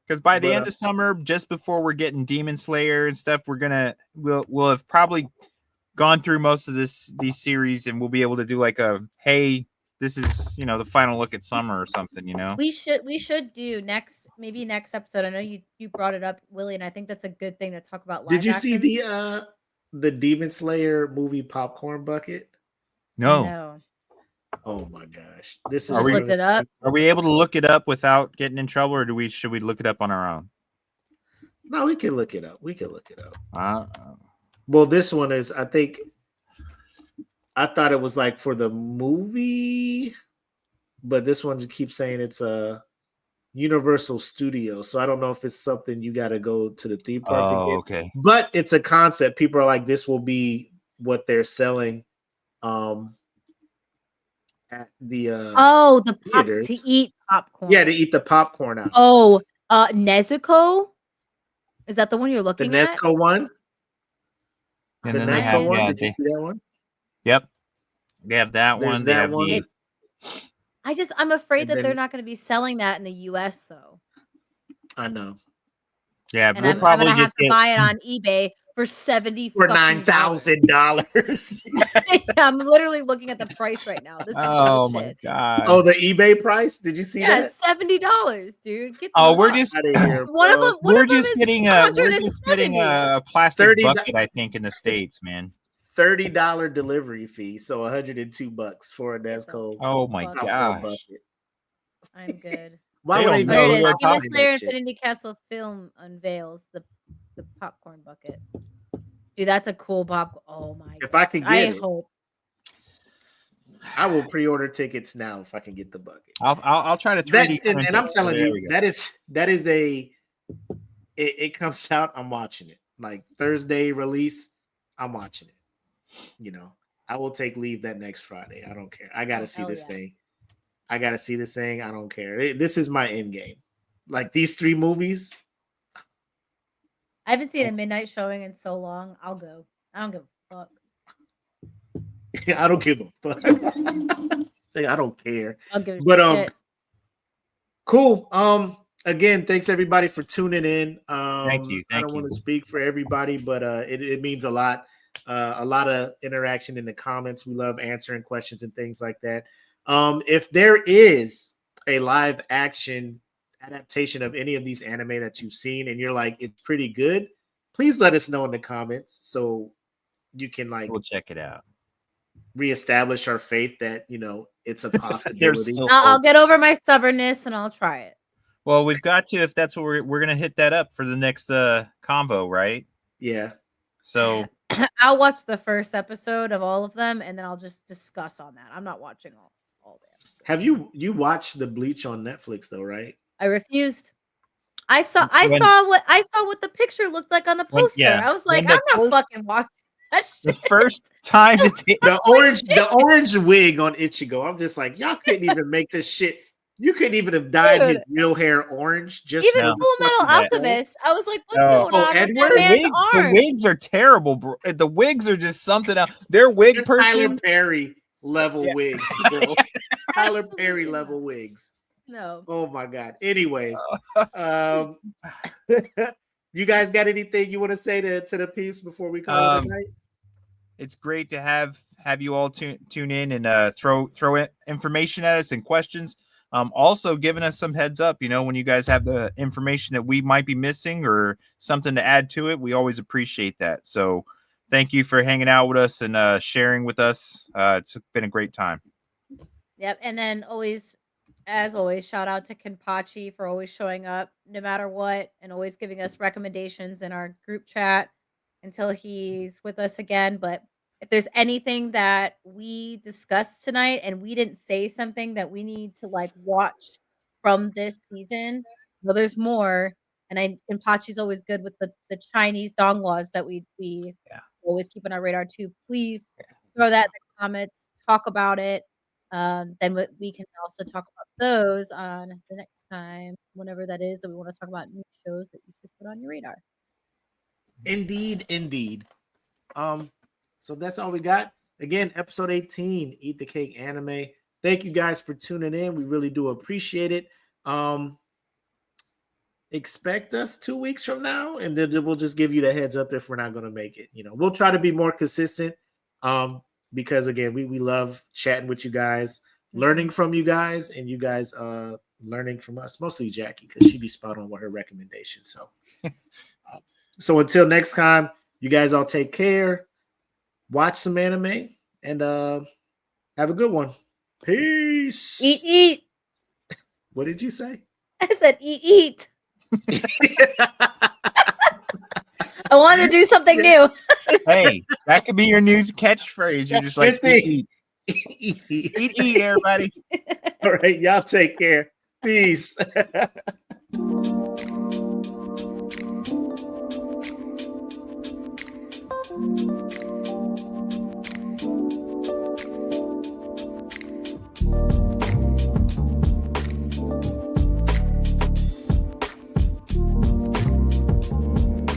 because by the But, end of summer, just before we're getting Demon Slayer and stuff, we'll have probably gone through most of these series, and we'll be able to do like a hey, this is the final look at summer or something. We should do next episode. I know you brought it up, Willie, and I think that's a good thing to talk about. Did you see actions. the Demon Slayer movie Popcorn Bucket? No. Oh my gosh. This is Are we- Looked it up. Are we able to look it up without getting in trouble, or should we look it up on our own? No, we can look it up. Uh, Well, this one is, I thought it was like for the movie, but this one keeps saying it's a Universal Studio. So I don't know if it's something you got to go to the theme park to get. okay. But it's a concept. People are like, this will be what they're selling at the The pop theaters. to eat popcorn. to eat the popcorn out. Oh, Nezuko. Is that the one you're The looking at? Nesco one. And The then they Nesco have, one. yeah, Did you see that one? yep. They have that There's one. They that have one. the I'm afraid And that they're then- not going to be selling that in the US though. I know. yeah. And We'll I'm probably gonna have just to get buy it on eBay for $70 for fucking $9,000. I'm literally looking at the price right now. This is Oh my bullshit. god. Oh, the eBay price? Did you see Yeah, that? $70, dude. Get the Oh, we're fuck. just Out of here, One of bro. them. One we're of them just is getting a plastic 30 bucket, I think, in the States, man. $30 delivery fee, so $102 for a Get the Nesco Oh my fuck. popcorn gosh. bucket. I'm good. Why They would don't even Oh, here it know is. who they're Demon talking Slayer that shit? Infinity Castle film unveils the popcorn bucket. Dude, that's a cool pop. Oh my If god. I can I get it, hope. I will pre-order tickets now if I can get the bucket. I'll try to 3D That print and I'm it. telling There you, we go. that is a it comes out, I'm watching it. Like Thursday release, I'm watching it. You know, I will take leave that next Friday. I don't care. I gotta see hell this yeah. thing. I gotta see this thing. I don't care. This is my end game. Like these 3 movies. I haven't seen a midnight showing in so long. I'll go. I don't give a fuck. I don't give a fuck. Say I don't care. I'll give a But shit. cool. Again, thanks everybody for tuning in. Thank you. I don't want to speak for everybody, but it means a lot. A lot of interaction in the comments. We love answering questions and things like that. If there is a live action adaptation of any of these anime that you've seen and you're like, it's pretty good, please let us know in the comments so you can like We'll check it out. reestablish our faith that it's a possibility. still- I'll get over my stubbornness and I'll try it. Well, we've got to, if that's what we're gonna hit that up for the next convo, right? Yeah. So I'll watch the first episode of all of them and then I'll just discuss on that. I'm not watching all the episodes. Have you watched the Bleach on Netflix though, right? I refused. I saw When- what the picture looked like on the When- poster. yeah, I was like, when I'm the not first- fucking watching that the shit. first time that The orange wig on Ichigo. I'm just like, y'all couldn't even make this shit. You couldn't even have dyed his Dude. real hair orange. Just Even for No. the Full Metal fucking- Alchemist, I was like, what's No. going Oh, on with Edward? that the man's wigs, the arm? wigs are terrible, bro. The wigs are just something else. Their wig They're Tyler person. Perry level Yeah. wigs, bro. Tyler Absolutely Perry not. level wigs. No. Oh my god. Anyways, you guys got anything you want to say to the peeps before we call it a night? It's great to have you all tune in and throw information at us and questions. Also giving us some heads up, when you guys have the information that we might be missing or something to add to it, we always appreciate that. So thank you for hanging out with us and sharing with us. It's been a great time. Yep. And then as always, shout out to Kenpachi for always showing up no matter what and always giving us recommendations in our group chat until he's with us again. But if there's anything that we discussed tonight and we didn't say something that we need to like watch from this season, well, there's more. And Kenpachi's always good with the Chinese donghuas that we always keep on our radar too. Please throw that in the comments, talk about it. Then we can also talk about those on the next time, whenever that is, that we want to talk about new shows that you should put on your radar. Indeed. So that's all we got. Again, episode 18, Eat the Cake Anime. Thank you guys for tuning in. We really do appreciate it. Expect us 2 weeks from now, and then we'll just give you the heads up if we're not going to make it. We'll try to be more consistent. Because again, we love chatting with you guys, learning from you guys, and you guys learning from us. Mostly Jackie, because she be spot on with her recommendations. So until next time, you guys all take care. Watch some anime and have a good one. Peace. Eat. What did you say? I said eat. I wanted to do something new. Hey, that could be your new catchphrase. You're That's just like, your eat, thing. eat, everybody. All right, y'all take care. Peace.